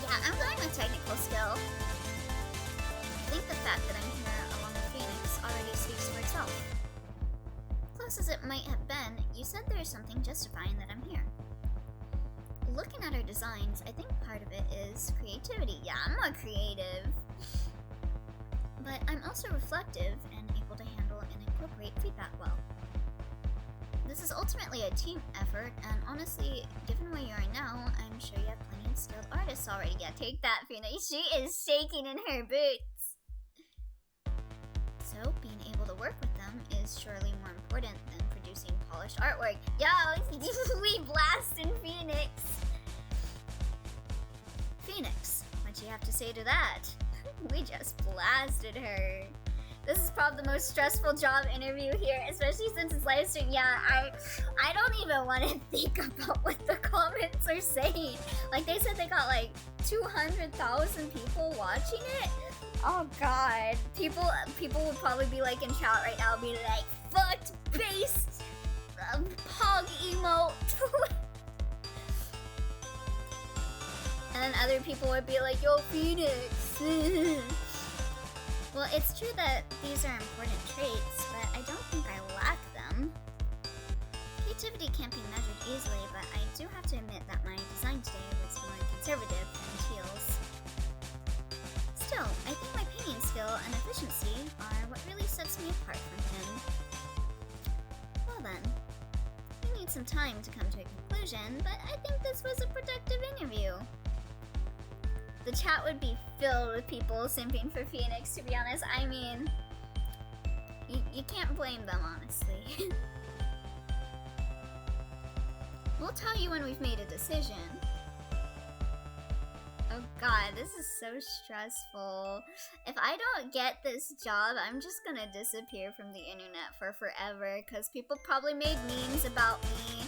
Yeah, I'm going with technical skill. I think the fact that I'm here along with Phoenix already speaks for itself. Close as it might have been, you said there is something justifying that I'm here. Looking at our designs, I think part of it is creativity. Yeah, I'm more creative. But I'm also reflective and able to handle and incorporate feedback well. This is ultimately a team effort, and honestly, given where you are now, I'm sure you have plenty of skilled artists already. Yeah, take that, Phoenix. She is shaking in her boots. So, being able to work with them is surely more important than producing polished artwork. Yo, we blasted Phoenix. Phoenix, what'd you have to say to that? We just blasted her. This is probably the most stressful job interview here, especially since it's live stream. Yeah, I don't even want to think about what the comments are saying. Like, they said they got like 200,000 people watching it. Oh god, people would probably be like in chat right now, be like, fucked, based, pog emote. And then other people would be like, yo, Phoenix. Well, it's true that these are important traits, but I don't think I lack them. Creativity can't be measured easily, but I do have to admit that my design today was more conservative than Teal's. Still, I think my painting skill and efficiency are what really sets me apart from him. Well then, we need some time to come to a conclusion, but I think this was a productive interview. The chat would be filled with people simping for Phoenix, to be honest. I mean, you can't blame them, honestly. We'll tell you when we've made a decision. Oh god, this is so stressful. If I don't get this job, I'm just gonna disappear from the internet for forever, because people probably made memes about me.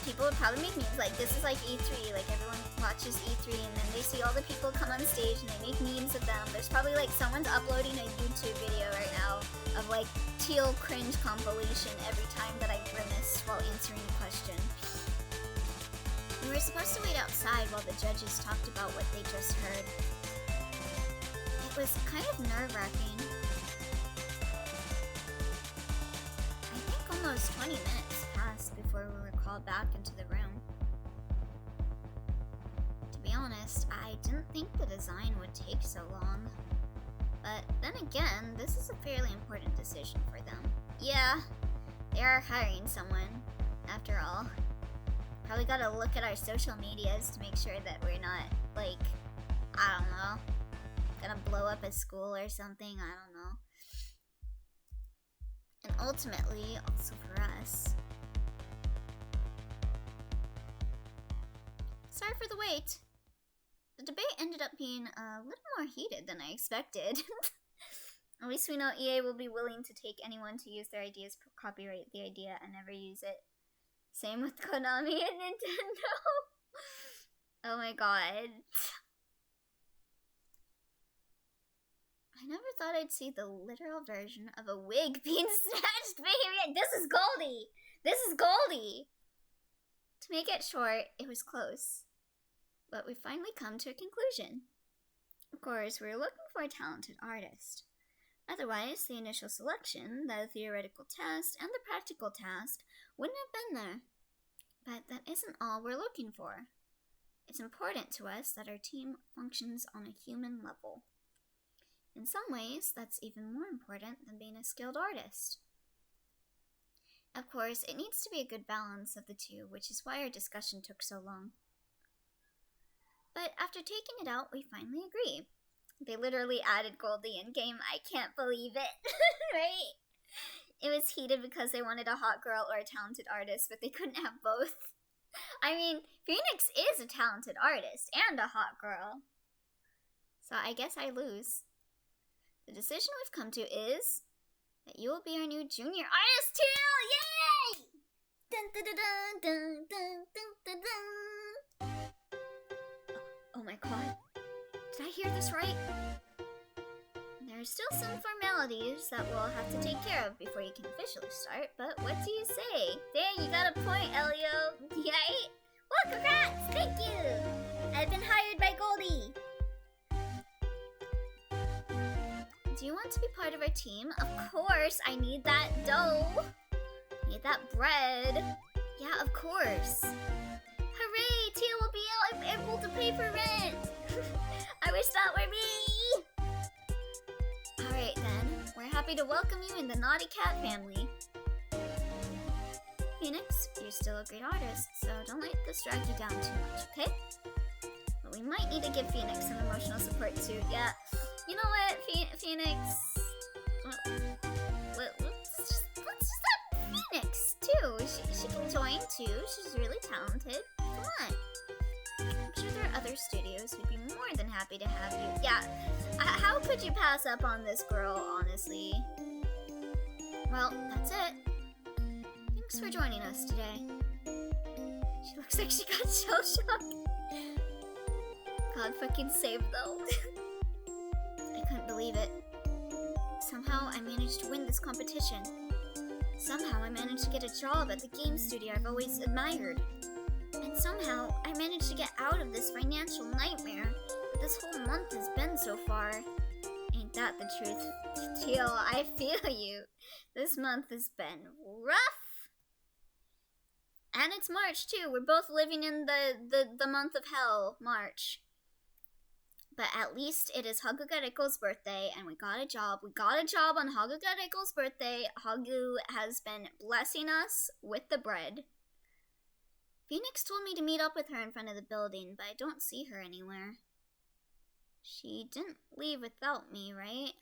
People would probably make memes like, this is like E3, like everyone watches E3 and then they see all the people come on stage and they make memes of them. There's probably like someone's uploading a YouTube video right now of like Teal cringe compilation every time that I grimaced while answering a question. We were supposed to wait outside while the judges talked about what they just heard. It was kind of nerve-wracking. I think almost 20 minutes passed before we were called back into the room. To be honest, I didn't think the design would take so long. But then again, this is a fairly important decision for them. Yeah, they are hiring someone, after all. Probably gotta look at our social medias to make sure that we're not, like, I don't know, gonna blow up a school or something, I don't know. And ultimately, also for us. Sorry for the wait. The debate ended up being a little more heated than I expected. At least we know EA will be willing to take anyone to use their ideas, copyright the idea, and never use it. Same with Konami and Nintendo. Oh my god. I never thought I'd see the literal version of a wig being snatched, baby. This is Goldie. This is Goldie. To make it short, it was close. But we finally come to a conclusion. Of course, we were looking for a talented artist. Otherwise, the initial selection, the theoretical test, and the practical task wouldn't have been there. But that isn't all we're looking for. It's important to us that our team functions on a human level. In some ways, that's even more important than being a skilled artist. Of course, it needs to be a good balance of the two, which is why our discussion took so long. But after taking it out, we finally agree. They literally added Goldie in-game. I can't believe it, right? It was heated because they wanted a hot girl or a talented artist, but they couldn't have both. I mean, Phoenix is a talented artist and a hot girl. So I guess I lose. The decision we've come to is that you will be our new junior artist too! Yay! Dun, dun, dun, dun, dun, dun, dun, dun. Oh my god. Did I hear this right? There are still some formalities that we'll have to take care of before you can officially start, but what do you say? Dang, you got a point, Elio. Right? Well, congrats! Thank you! I've been hired by Goldie! Do you want to be part of our team? Of course! I need that dough! Need that bread! Yeah, of course! Hooray! Tia will be able to pay for rent! I wish that were me! Alright then, we're happy to welcome you in the Naughty Cat family. Phoenix, you're still a great artist, so don't let this drag you down too much, okay? But we might need to give Phoenix some emotional support too. Yeah, you know what, Phoenix? Let's just let Phoenix too. She can join too. She's really talented. Come on. I'm sure there are other studios who'd be more than happy to have you. Yeah, how could you pass up on this girl, honestly? Well, that's it. Thanks for joining us today. She looks like she got shell-shocked. God fucking save though. I couldn't believe it. Somehow I managed to win this competition. Somehow I managed to get a job at the game studio I've always admired. And somehow I managed to get out of this financial nightmare that this whole month has been so far. Ain't that the truth? Teal, I feel you. This month has been rough. And it's March too. We're both living in the month of hell, March. But at least it is Hagugariko's birthday, and we got a job. We got a job on Hagugariko's birthday. Hagu has been blessing us with the bread. Phoenix told me to meet up with her in front of the building, but I don't see her anywhere. She didn't leave without me, right?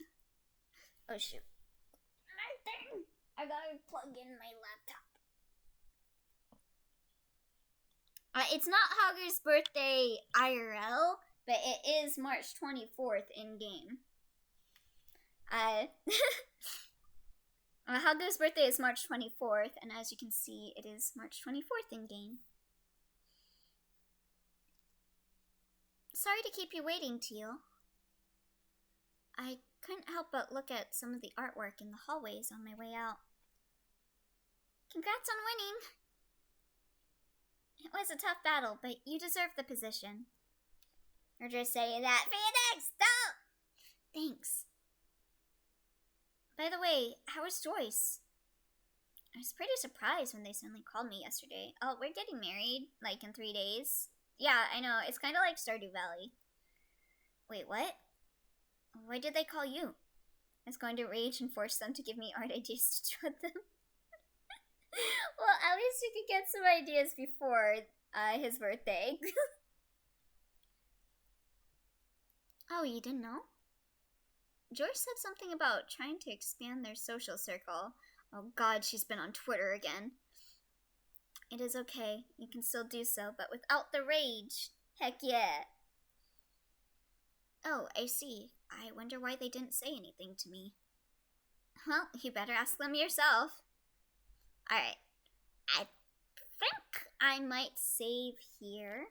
Oh shoot. I gotta plug in my laptop. It's not Hagu's birthday IRL, but it is March 24th in-game. Hagu's birthday is March 24th, and as you can see, it is March 24th in-game. Sorry to keep you waiting, Teal. I couldn't help but look at some of the artwork in the hallways on my way out. Congrats on winning! It was a tough battle, but you deserve the position. You're just saying that, Phoenix! Don't! Thanks. By the way, how was Joyce? I was pretty surprised when they suddenly called me yesterday. Oh, we're getting married, like in 3 days. Yeah, I know, it's kind of like Stardew Valley. Wait, what? Why did they call you? I was going to rage and force them to give me art ideas to draw them. Well, at least you could get some ideas before his birthday. Oh, you didn't know? George said something about trying to expand their social circle. Oh god, she's been on Twitter again. It is okay. You can still do so, but without the rage. Heck yeah. Oh, I see. I wonder why they didn't say anything to me. Well, you better ask them yourself. Alright. I think I might save here.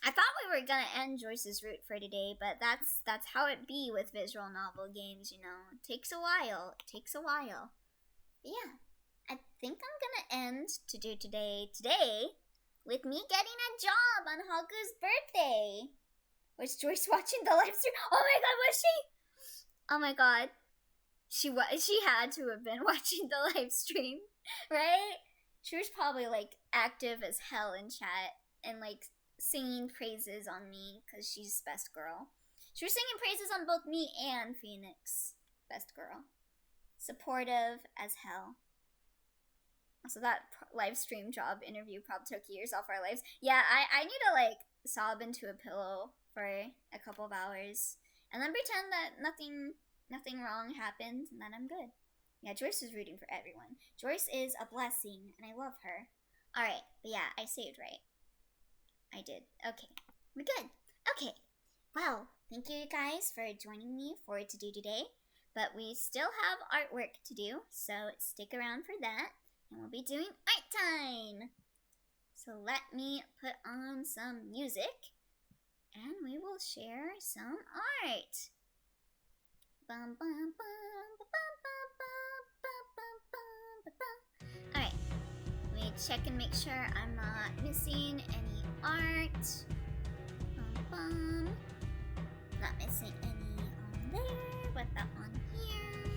I thought we were gonna end Joyce's route for today, but that's how it be with visual novel games, you know. It takes a while. It takes a while. But yeah, I think I'm gonna end to do today with me getting a job on Haku's birthday. Was Joyce watching the live stream? Oh my god, was she? Oh my god. She had to have been watching the live stream, right? She was probably like active as hell in chat and like singing praises on me because she's best girl. She was singing praises on both me and Phoenix. Best girl. Supportive as hell. So that live stream job interview probably took years off our lives. Yeah, I need to like sob into a pillow for a couple of hours and then pretend that nothing wrong happened and then I'm good. Yeah, Joyce is rooting for everyone. Joyce is a blessing and I love her. Alright, but yeah, I saved right. I did. Okay, we're good. Okay, well, thank you guys for joining me for To Do today. But we still have artwork to do, so stick around for that. And we'll be doing art time! So let me put on some music, and we will share some art. Alright, let me check and make sure I'm not missing any art. Not missing any on there, but that on here.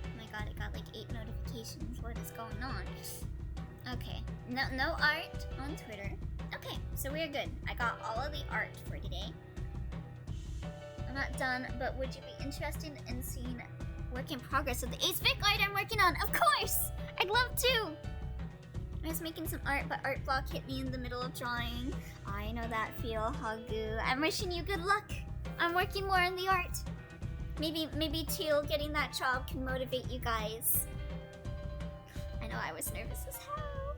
Oh my god, it got like 8 notifications. What is going on? Okay, no art on Twitter. Okay, so we're good. I got all of the art for today. I'm not done, but would you be interested in seeing work in progress of the Ace Vic art I'm working on? Of course! I'd love to! I was making some art, but art block hit me in the middle of drawing. I know that feel, Hagu. I'm wishing you good luck. I'm working more on the art. Maybe Teal getting that job can motivate you guys. I know I was nervous as hell.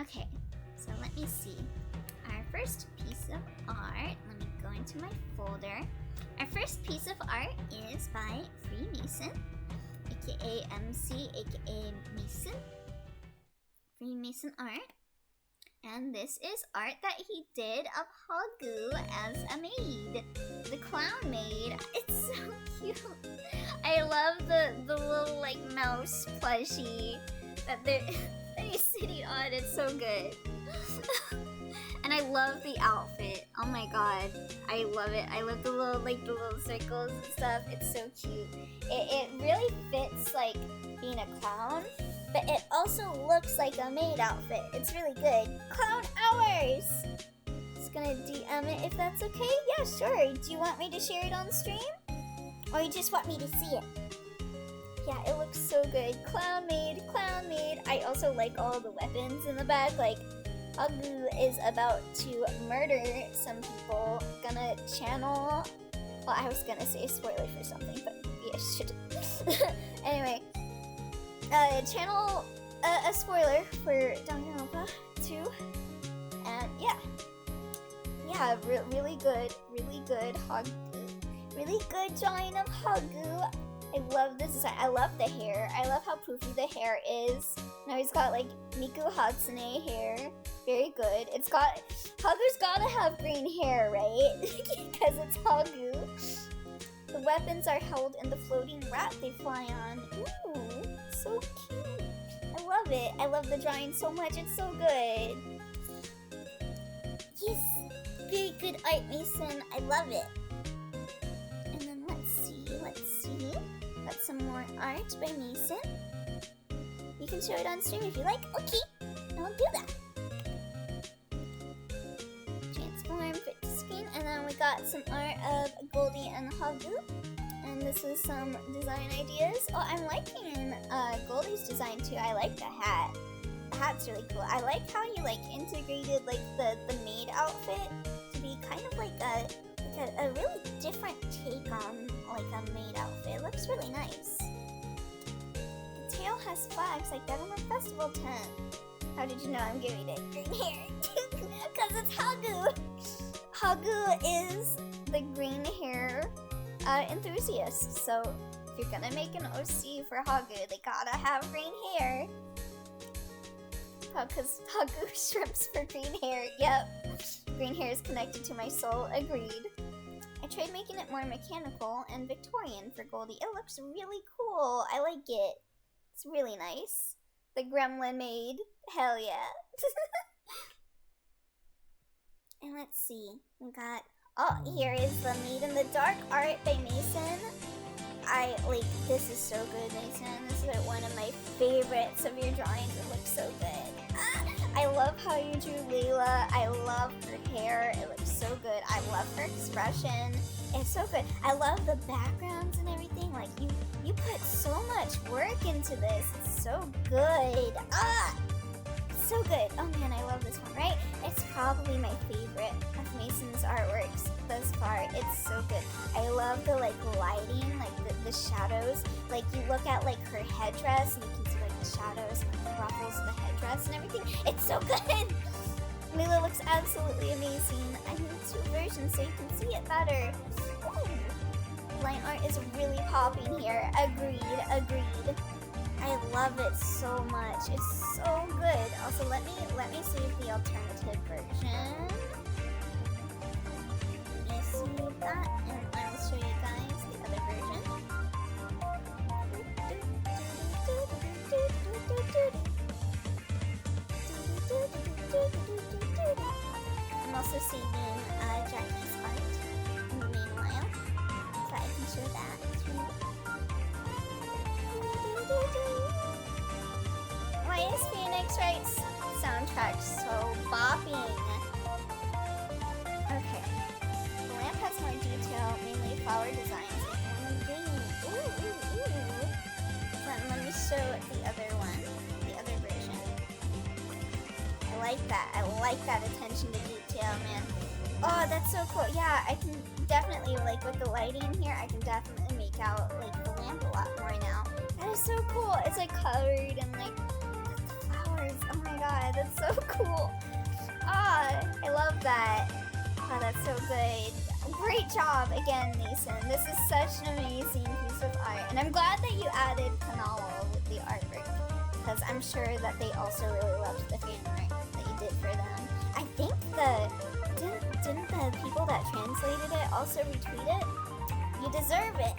Okay, so let me see. Our first piece of art, let me go into my folder. Our first piece of art is by Freemason, aka MC, aka Mason. Freemason art. And this is art that he did of Hagu as a maid. The clown maid. It's so cute. I love the little like mouse plushie that they're sitting on. It's so good. And I love the outfit. Oh my god. I love it. I love the little circles and stuff. It's so cute. It really fits like being a clown. But it also looks like a maid outfit. It's really good. Clown hours! Just gonna DM it if that's okay? Yeah, sure. Do you want me to share it on stream? Or you just want me to see it? Yeah, it looks so good. Clown maid, clown maid. I also like all the weapons in the back. Like, Hagu is about to murder some people. Gonna channel... Well, I was gonna say a spoiler for something, but maybe I should. Anyway. Channel a spoiler for Danganronpa 2, and yeah, really good Hagu, really good drawing of Hagu. I love this design. I love the hair. I love how poofy the hair is. Now he's got like Miku Hatsune hair. Very good. Hagu's gotta have green hair, right? Because it's Hagu. The weapons are held in the floating rat they fly on. Ooh. So cute. I love it. I love the drawing so much. It's so good. Yes. Very good art, Mason. I love it. And then let's see. Got some more art by Mason. You can show it on stream if you like. Okay. I'll do that. Transform, fit to screen. And then we got some art of Goldie and Hagu. And this is some design ideas. Oh, I'm liking Goldie's design too. I like the hat. The hat's really cool. I like how you like integrated like the maid outfit to be kind of like a really different take on like a maid outfit. It looks really nice. The tail has flags like that on the festival tent. How did you know I'm giving it green hair? Because it's Hagu. Hagu is the green hair enthusiast. So if you're gonna make an OC for Hagu, they gotta have green hair. Oh, because Hagu shrimps for green hair. Yep. Green hair is connected to my soul. Agreed. I tried making it more mechanical and Victorian for Goldie. It looks really cool. I like it. It's really nice. The gremlin maid. Hell yeah. And let's see. We got... Oh, here is the Maid in the Dark art by Mason. This is so good, Mason. This is one of my favorites of your drawings. It looks so good. I love how you drew Layla. I love her hair. It looks so good. I love her expression. It's so good. I love the backgrounds and everything. Like, you put so much work into this. It's so good. So good. Oh man, I love this one, right? It's probably my favorite of Mason's artworks thus far. It's so good. I love the like lighting, like the shadows. Like you look at like her headdress and you can see like the shadows and like the ruffles of the headdress and everything. It's so good. Mila looks absolutely amazing. I need 2 versions so you can see it better. Ooh. Line art is really popping here. Agreed. I love it so much. It's so good. Also, let me save the alternative version. Let me save that, and I will show you guys the other version. I'm also saving Jackie's art in the meanwhile, so I can show that too. Why is Phoenix Wright's soundtrack so bopping? Okay. The lamp has more detail, mainly flower designs. Ooh. Let me show the other one, the other version. I like that attention to detail, man. Oh, that's so cool. Yeah, I can definitely, like, with the lighting here, I can definitely make out, like, the lamp a lot more now. That is so cool. It's, like, colored and, like, the flowers. Oh my god, that's so cool. I love that. Oh, that's so good. Great job again, Mason. This is such an amazing piece of art. And I'm glad that you added Kanalo with the artwork, because I'm sure that they also really loved the fan art that you did for them. I think didn't the people that translated it also retweet it? You deserve it.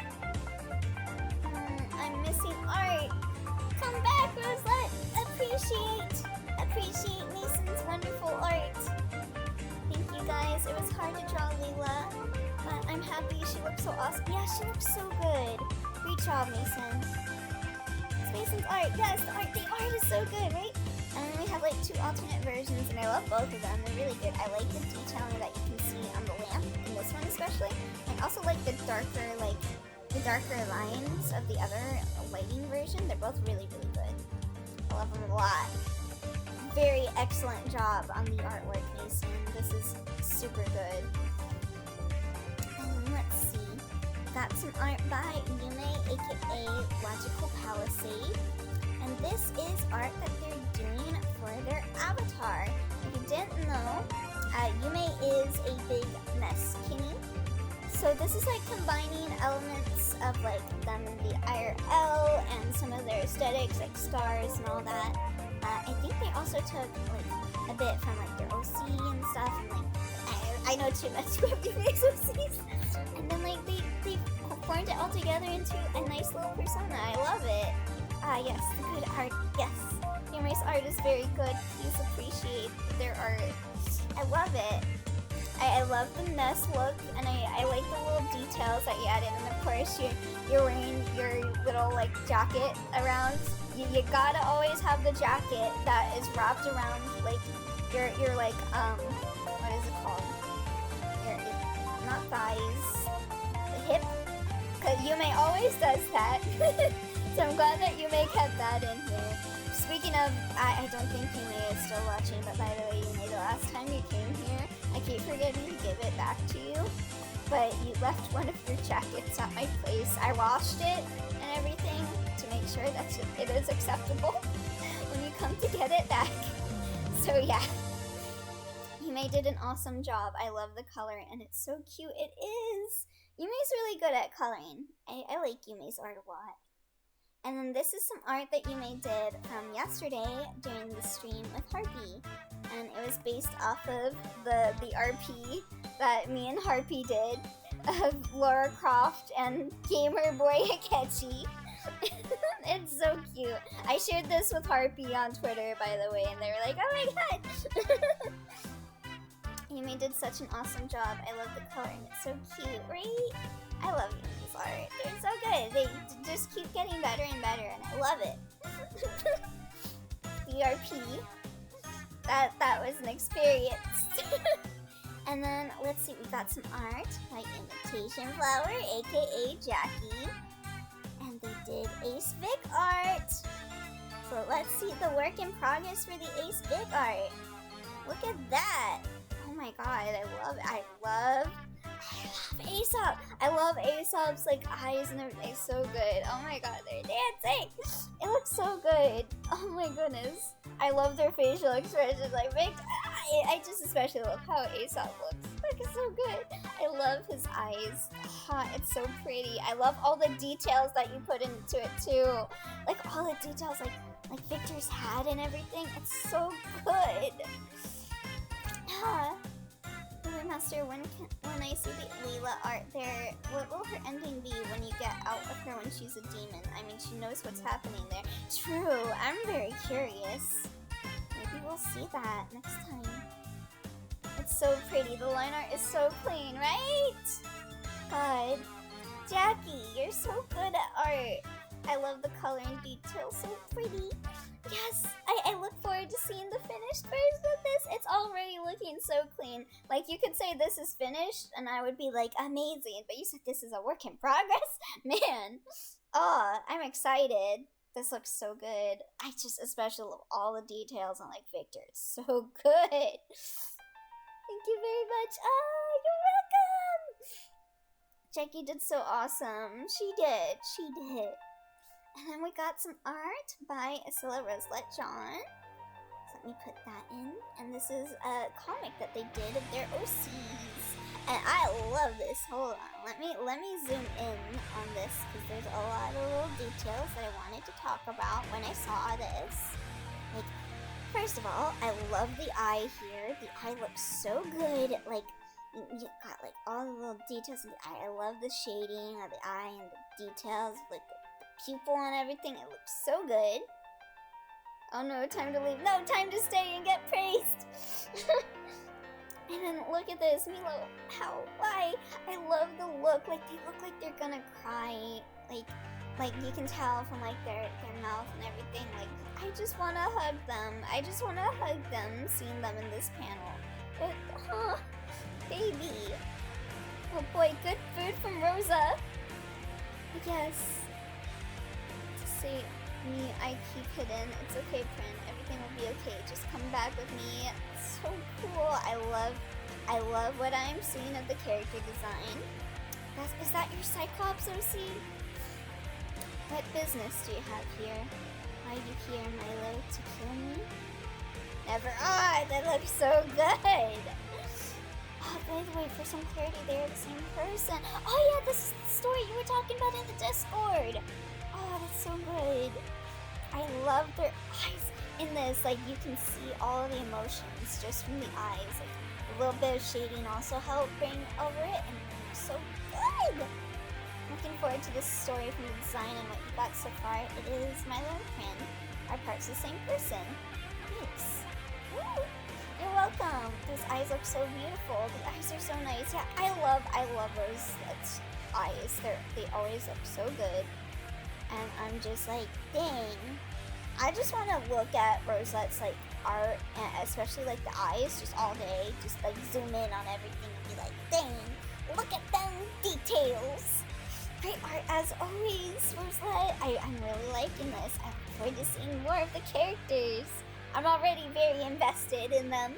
I'm missing art. Come back, Rosette. Appreciate Mason's wonderful art. Thank you guys. It was hard to draw Layla, but I'm happy she looks so awesome. Yeah, she looks so good. Great job, Mason. It's Mason's art. Yes, the art is so good, right? And then we have like 2 alternate versions, and I love both of them. They're really good. I like the detailing that you can see on the lamp in this one especially. I also like the darker lines of the other lighting version. They're both really, really good. I love them a lot. Very excellent job on the artwork, Mason. This is super good. And let's see. Got some art by Yume, aka Logical Palisade. And this is art that they're doing for their avatar. If you didn't know, Yume is a big NES kitty. So this is like combining elements of like them in the IRL and some of their aesthetics, like stars and all that. I think they also took like a bit from like their OC and stuff, and like I know too much about Yume's OCs. And then like they formed it all together into a nice little persona. I love it. Yes, the good art. Yes, Yume's art is very good. Please appreciate their art. I love it. I love the NES look, and I like the little details that you added. And of course, you're wearing your little like jacket around. You gotta always have the jacket that is wrapped around like your like what is it called? Your not thighs, the hip. Cause Yume always does that. So I'm glad that Yume kept that in here. Speaking of, I don't think Yume is still watching, but by the way, Yume, the last time you came here, I keep forgetting to give it back to you, but you left one of your jackets at my place. I washed it and everything to make sure that it is acceptable when you come to get it back. So yeah, Yume did an awesome job. I love the color and it's so cute. It is. Yume's really good at coloring. I like Yume's art a lot. And then this is some art that Yume did from yesterday during the stream with Harpy. And it was based off of the RP that me and Harpy did of Lara Croft and Gamer Boy Akechi. It's so cute. I shared this with Harpy on Twitter, by the way, and they were like, oh my god! Yume did such an awesome job. I love the coloring. It's so cute, right? I love Yume's art. They're so good. They just keep getting better and better, and I love it. BRP. That was an experience. And then, let's see, we got some art by Imitation Flower, aka Jackie. And they did Ace Vic art. So let's see the work in progress for the Ace Big art. Look at that. Oh my god, I love Aesop. I love Aesop's like eyes and everything. It's so good. Oh my god, they're dancing. It looks so good. Oh my goodness. I love their facial expressions. Like, I just especially love how Aesop looks. Like, it's so good. I love his eyes. It's so pretty. I love all the details that you put into it too. Like all the details, like Victor's hat and everything. It's so good. Master, when I see the Leela art there, what will her ending be when you get out of her when she's a demon? I mean, she knows what's happening there. True, I'm very curious. Maybe we'll see that next time. It's so pretty. The line art is so clean, right? God. Jackie, you're so good at art. I love the color and detail, so pretty. Yes, I look forward to seeing the finished version of this. It's already looking so clean. Like, you could say this is finished, and I would be like, amazing. But you said this is a work in progress? Man. Oh, I'm excited. This looks so good. I just especially love all the details on, like, Victor. It's so good. Thank you very much. Oh, you're welcome. Jackie did so awesome. She did. And then we got some art by Isla Roselet John. So let me put that in. And this is a comic that they did of their OCs. And I love this. Hold on. Let me zoom in on this because there's a lot of little details that I wanted to talk about when I saw this. Like, first of all, I love the eye here. The eye looks so good. Like, you got like all the little details in the eye. I love the shading of the eye and the details, like the pupil and everything. It looks so good. Oh no, time to leave. No, time to stay and get praised. And then look at this, Milo. Why? I love the look. Like, they look like they're gonna cry. Like you can tell from like their mouth and everything. Like, I just wanna hug them. Seeing them in this panel. But, baby. Oh boy, good food from Rosa. Yes. See me, I keep hidden. It's okay, Prin. Everything will be okay. Just come back with me. It's so cool. I love what I'm seeing of the character design. Is that your Cyclops OC? What business do you have here? Why are you here, Milo? To kill me? Never. That looks so good. Oh, by the way, for some clarity, they're the same person. Oh yeah, this is the story you were talking about in the Discord. Oh, that's so good. I love their eyes in this. Like, you can see all the emotions just from the eyes. Like, a little bit of shading also helped bring over it, and it looks so good. Looking forward to this story from the design and what you got so far. It is Milo and Prin. Our parts the same person. Thanks. Woo! You're welcome. Those eyes look so beautiful. The eyes are so nice. Yeah, I love those eyes. They always look so good. And I'm just like, dang. I just want to look at Rosette's like art, and especially like the eyes, just all day. Just like zoom in on everything and be like, dang, look at them details. Great art as always, Rosette. I'm really liking this. I look forward to seeing more of the characters. I'm already very invested in them.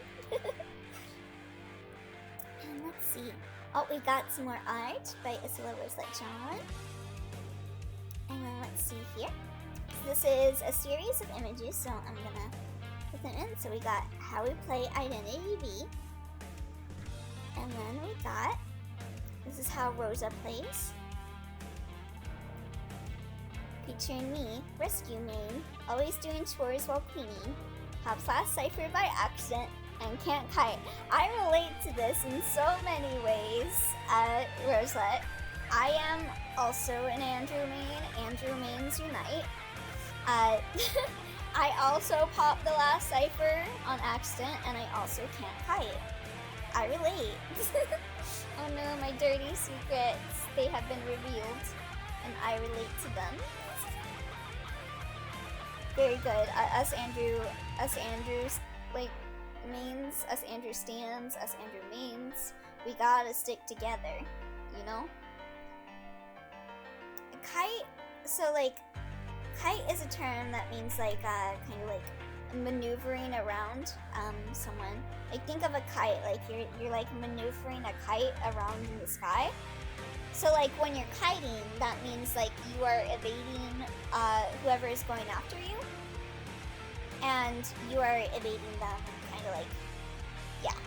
And let's see. Oh, we got some more art by Isla Roselet John. And then let's see here. So this is a series of images, so I'm gonna put them in. So we got How We Play Identity V. And then we got, this is how Rosa plays. Featuring me, Rescue Main, always doing chores while cleaning, hops last cipher by accident, and can't kite. I relate to this in so many ways, Rosette. I am also an Andrew main. Andrew mains unite. I also popped the last cipher on accident, and I also can't kite. I relate. Oh no, my dirty secrets. They have been revealed, and I relate to them. Very good. Us Andrews, like, mains, us Andrew stands, us Andrew mains, we gotta stick together, you know? kite is a term that means like kind of like maneuvering around someone. Like think of a kite, like you're like maneuvering a kite around in the sky. So like when you're kiting, that means like you are evading whoever is going after you, and you are evading them, kind of like, yeah.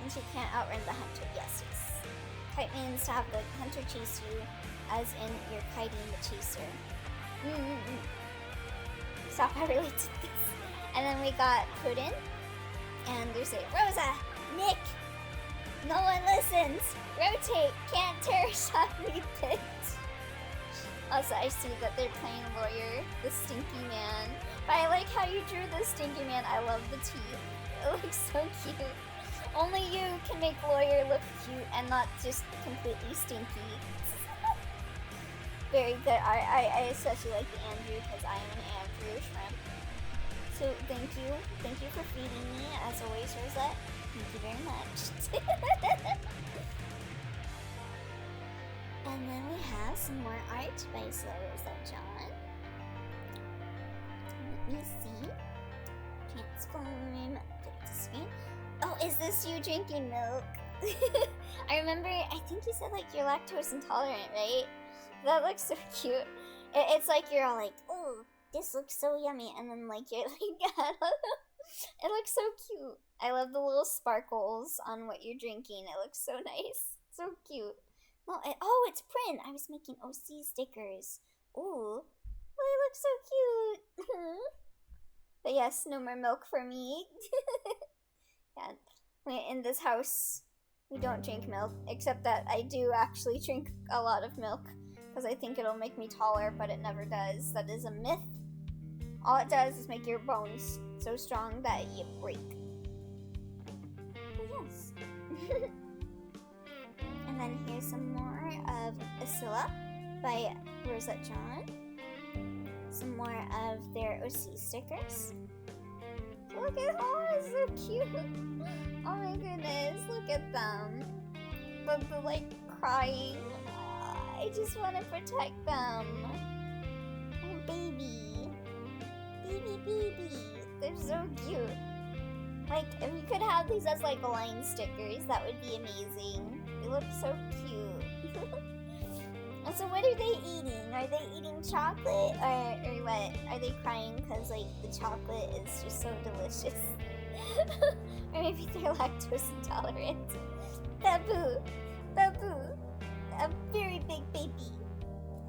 And you can't outrun the hunter. Yes, yes. Kite means to have the hunter chase you, as in you're kiting the chaser. Stop, I relate to this. And then we got Puddin, and there's a Rosa, Nick. No one listens. Rotate. Can't tear shotly pit. Also, I see that they're playing lawyer, the stinky man. But I like how you drew the stinky man. I love the teeth. It looks so cute. Only you can make lawyer look cute and not just completely stinky. Very good. I especially like the Andrew because I am an Andrew shrimp. So thank you. Thank you for feeding me as always, Rosette. Thank you very much. And then we have some more art by Slow Rosette John. Let me see. Transform. Put it to screen. Oh, is this you drinking milk? I remember, I think you said like you're lactose intolerant, right? That looks so cute. It's like you're all like, oh, this looks so yummy. And then like you're like, I don't know. It looks so cute. I love the little sparkles on what you're drinking. It looks so nice. So cute. No, oh, it's print. I was making OC stickers. Ooh. Oh, they look so cute. But yes, no more milk for me. Yeah, in this house, we don't drink milk. Except that I do actually drink a lot of milk. Because I think it'll make me taller, but it never does. That is a myth. All it does is make your bones so strong that you break. Oh, yes. And then here's some more of Asilla by Rosette John. Some more of their OC stickers. Look at, oh, it's so cute. Oh my goodness, look at them. The like crying. I just want to protect them. Oh, baby. Baby. They're so cute. Like, if we could have these as like line stickers, that would be amazing. They look so cute. So what are they eating? Are they eating chocolate or what? Are they crying because like the chocolate is just so delicious? Or maybe they're lactose intolerant. Babu. A very big baby.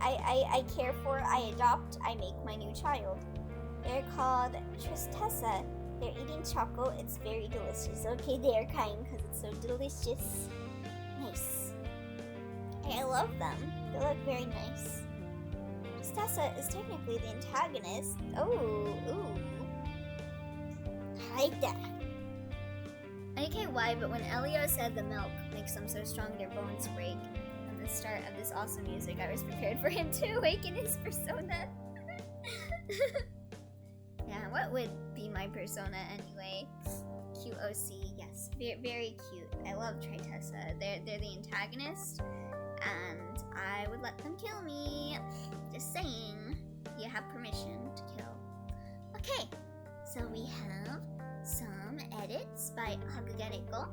I care for, I adopt, I make my new child. They're called Tristessa. They're eating chocolate. It's very delicious. Okay, they are crying because it's so delicious. Nice. I love them. They look very nice. Tristessa is technically the antagonist. Oh, ooh. Hide that. I don't get why, but when Elio said the milk makes them so strong their bones break, at the start of this awesome music, I was prepared for him to awaken his persona. Yeah, what would be my persona anyway? QOC, yes, very cute. I love Tritessa. They're the antagonist, and I would let them kill me. Just saying, you have permission to kill. Okay, so we have some edits by Hagagareko,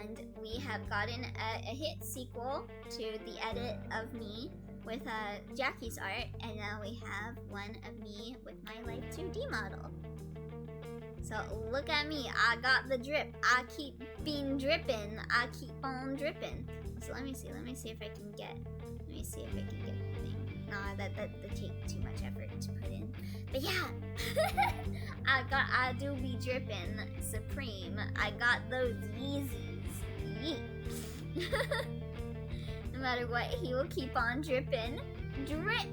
and we have gotten a hit sequel to the edit of me with Jackie's art, and now we have one of me with my Life 2D model. So look at me, I got the drip. I keep being dripping. I keep on dripping. So let me see if I can get the thing. Nah, that take too much effort to put in. But yeah, I do be dripping supreme. I got those Yeezys. Yeet. No matter what, he will keep on dripping. Drip!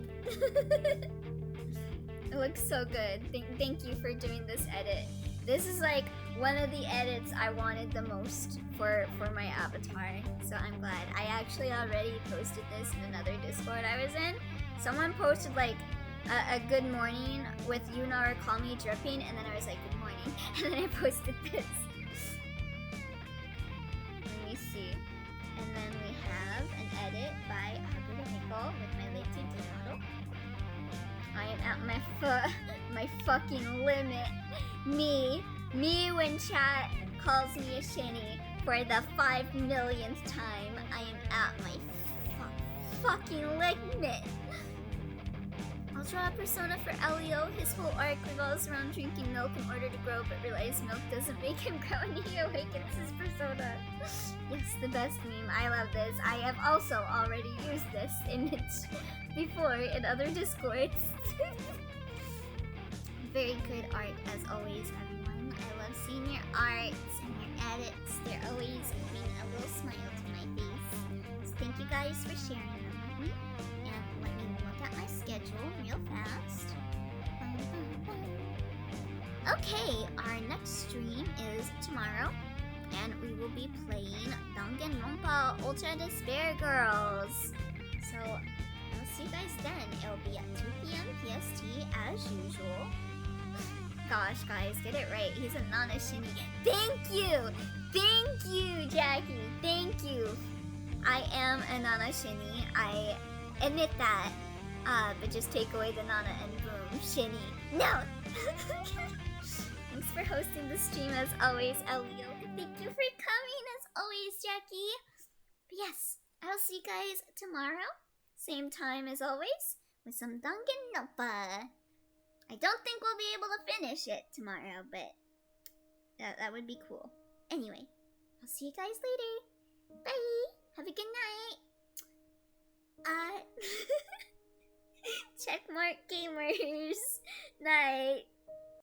It looks so good. Thank you for doing this edit. This is like one of the edits I wanted the most for my avatar. So I'm glad. I actually already posted this in another Discord I was in. Someone posted like a good morning with you know call me dripping, and then I was like good morning, and then I posted this. Let me see. And then we have an edit by Hakuto Hiko with my Lake my fucking limit. Me when chat calls me a shinny for the 5 millionth time. I am at my fucking limit. I'll draw a persona for Elio. His whole arc revolves around drinking milk in order to grow, but realize milk doesn't make him grow and he awakens his persona. Yes, the best meme. I love this. I have also already used this image before in other discords. Very good art as always, everyone. I love seeing your arts and your edits. They're always bring a little smile to my face. So thank you guys for sharing them with me. And let me look at my schedule real fast. Okay, our next stream is tomorrow. And we will be playing Danganronpa Ultra Despair Girls. So I'll see you guys then. It'll be at 2 p.m. PST as usual. Gosh, guys, get it right. He's a Nana Shinny. Thank you! Thank you, Jackie! Thank you! I am a Nana Shinny. I admit that. But just take away the Nana and boom, Shinny. No! Thanks for hosting the stream as always, Elio. Thank you for coming as always, Jackie. But yes, I'll see you guys tomorrow. Same time as always, with some Danganronpa. I don't think we'll be able to finish it tomorrow, but that would be cool. Anyway, I'll see you guys later. Bye! Have a good night. Checkmark gamers. Night.